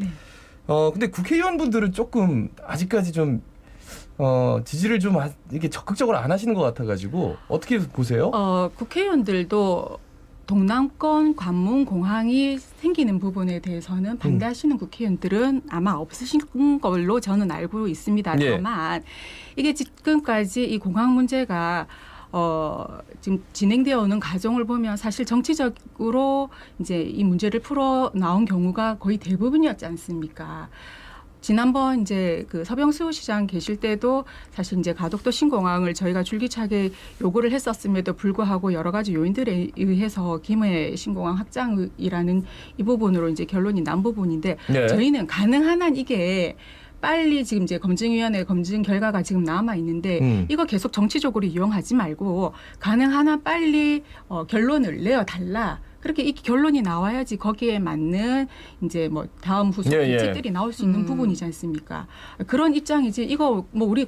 근데 국회의원분들은 조금 아직까지 좀 지지를 좀 이게 적극적으로 안 하시는 것 같아가지고 어떻게 보세요? 국회의원들도 동남권 관문공항이 생기는 부분에 대해서는 반대하시는 국회의원들은 아마 없으신 걸로 저는 알고 있습니다. 다만 이게 지금까지 이 공항 문제가 지금 진행되어 오는 과정을 보면 사실 정치적으로 이제 이 문제를 풀어 나온 경우가 거의 대부분이었지 않습니까? 지난번 이제 그 서병수 시장 계실 때도 사실 이제 가덕도 신공항을 저희가 줄기차게 요구를 했었음에도 불구하고 여러 가지 요인들에 의해서 김해 신공항 확장이라는 이 부분으로 이제 결론이 난 부분인데 저희는 가능한 한 이게 빨리 지금 이제 검증위원회 검증 결과가 지금 남아 있는데 이거 계속 정치적으로 이용하지 말고 가능한 한 빨리 결론을 내어 달라. 그렇게 이 결론이 나와야지 거기에 맞는 이제 뭐 다음 후속 정책들이 나올 수 있는 부분이지 않습니까? 그런 입장이지 이거 뭐 우리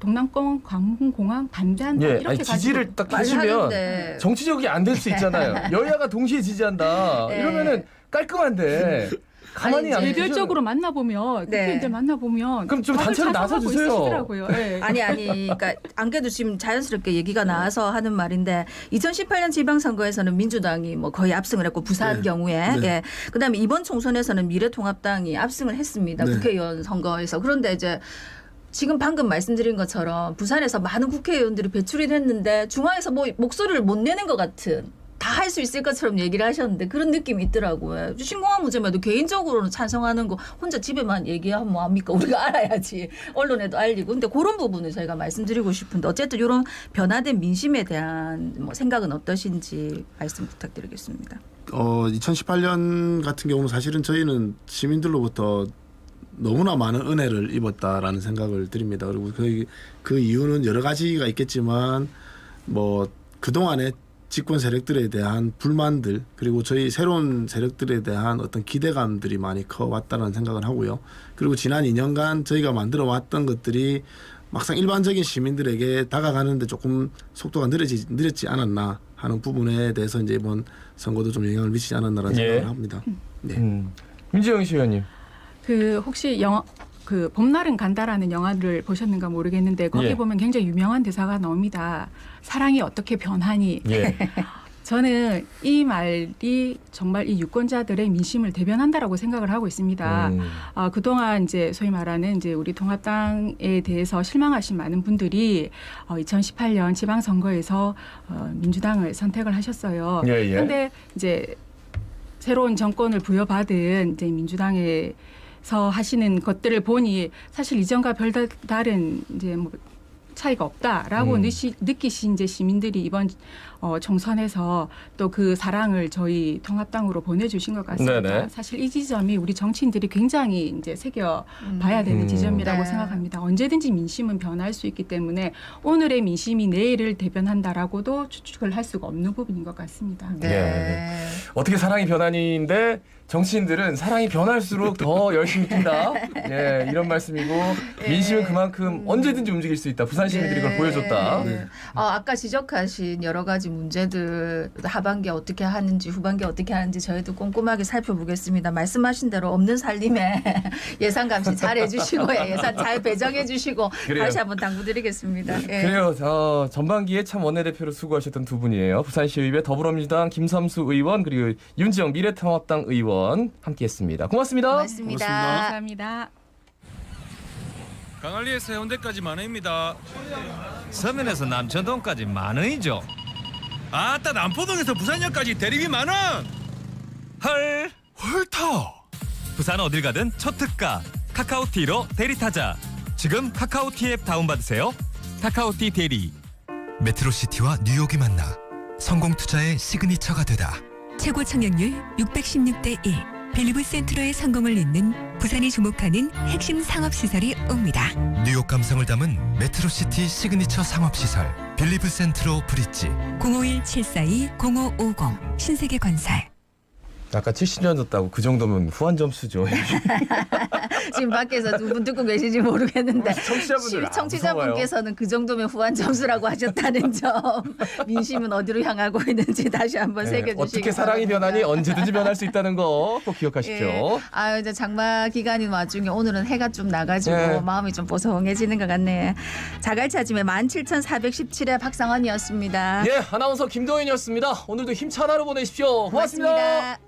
동남권 관문공항 반대한다 이렇게 지지를 딱 하시면 정치적이 안 될 수 있잖아요. 여야가 동시에 지지한다 이러면은 깔끔한데. 가만히 안 개별적으로 만나보면 국회의원들 만나보면 그럼 좀 단체로 나서주세요. 아니 그러니까 안 그래도 지금 자연스럽게 얘기가 나와서 하는 말인데 2018년 지방선거에서는 민주당이 뭐 거의 압승을 했고 부산 경우에 그다음에 이번 총선에서는 미래통합당이 압승을 했습니다. 국회의원 선거에서. 그런데 이제 지금 방금 말씀드린 것처럼 부산에서 많은 국회의원들이 배출이 됐는데 중앙에서 뭐 목소리를 못 내는 것 같은 다 할 수 있을 것처럼 얘기를 하셨는데 그런 느낌이 있더라고요. 신공항 문제만도 개인적으로는 찬성하는 거 혼자 집에만 얘기하면 뭐합니까? 우리가 알아야지. 언론에도 알리고. 근데 그런 부분을 저희가 말씀드리고 싶은데 어쨌든 이런 변화된 민심에 대한 뭐 생각은 어떠신지 말씀 부탁드리겠습니다. 2018년 같은 경우는 사실은 저희는 시민들로부터 너무나 많은 은혜를 입었다라는 생각을 드립니다. 그리고 그 이유는 여러 가지가 있겠지만 뭐 그동안에 집권 세력들에 대한 불만들 그리고 저희 새로운 세력들에 대한 어떤 기대감들이 많이 커왔다는 생각을 하고요. 그리고 지난 2년간 저희가 만들어 왔던 것들이 막상 일반적인 시민들에게 다가가는데 조금 속도가 느렸지 않았나 하는 부분에 대해서 이제 이번 선거도 좀 영향을 미치지 않았나라는 생각을 합니다. 네. 민지영 시의원님. 그 혹시 그 봄날은 간다라는 영화를 보셨는가 모르겠는데 거기 보면 굉장히 유명한 대사가 나옵니다. 사랑이 어떻게 변하니. 저는 이 말이 정말 이 유권자들의 민심을 대변한다라고 생각을 하고 있습니다. 그동안 이제 소위 말하는 이제 우리 통합당에 대해서 실망하신 많은 분들이 2018년 지방선거에서 민주당을 선택을 하셨어요. 그런데 이제 새로운 정권을 부여받은 이제 민주당에서 하시는 것들을 보니 사실 이전과 별다른 이제 뭐 차이가 없다라고 느끼신 이제 시민들이 이번 총선에서 또 그 사랑을 저희 통합당으로 보내주신 것 같습니다. 네네. 사실 이 지점이 우리 정치인들이 굉장히 이제 새겨 봐야 되는 지점이라고 생각합니다. 언제든지 민심은 변할 수 있기 때문에 오늘의 민심이 내일을 대변한다라고도 추측을 할 수가 없는 부분인 것 같습니다. 어떻게 사랑이 변하니인데 정치인들은 사랑이 변할수록 더 열심히 뛴다. 이런 말씀이고 민심은 그만큼 언제든지 움직일 수 있다. 부산 시민들이 그걸 보여줬다. 아까 지적하신 여러 가지 문제들 하반기에 어떻게 하는지 후반기에 어떻게 하는지 저희도 꼼꼼하게 살펴보겠습니다. 말씀하신 대로 없는 살림에 예산 감시 잘 해주시고 예산 잘 배정해 주시고 다시 한번 당부드리겠습니다. 그래요. 전반기에 참 원내대표로 수고하셨던 두 분이에요. 부산시의회 더불어민주당 김삼수 의원 그리고 윤지영 미래통합당 의원 함께했습니다. 고맙습니다. 고맙습니다. 감사합니다. 강한리에서 해운대까지 만 원입니다. 서면에서 남천동까지 만 원이죠. 아따 남포동에서 부산역까지 대리비 만 원. 헐 헐터. 부산 어딜 가든 첫 특가 카카오티로 대리타자. 지금 카카오티 앱 다운받으세요. 카카오티 대리. 메트로시티와 뉴욕이 만나 성공투자의 시그니처가 되다. 최고 청약률 616대 1. 빌리브 센트로의 성공을 잇는 부산이 주목하는 핵심 상업시설이 옵니다. 뉴욕 감성을 담은 메트로시티 시그니처 상업시설 빌리브 센트로 브릿지 051-742-0550 신세계건설. 아까 70년 줬다고 그 정도면 후한 점수죠. 지금 밖에서 두 분 듣고 계신지 모르겠는데 청취자분들 청취자분께서는 그 정도면 후한 점수라고 하셨다는 점 민심은 어디로 향하고 있는지 다시 한번 새겨주시기 어떻게 사랑이 변하니 언제든지 변할 수 있다는 거 꼭 기억하십시오. 이제 장마 기간인 와중에 오늘은 해가 좀 나가지고 마음이 좀 보송해지는 것 같네. 자갈치 아침에 17,417회 박상원이었습니다. 아나운서 김도현이었습니다. 오늘도 힘찬 하루 보내십시오. 고맙습니다.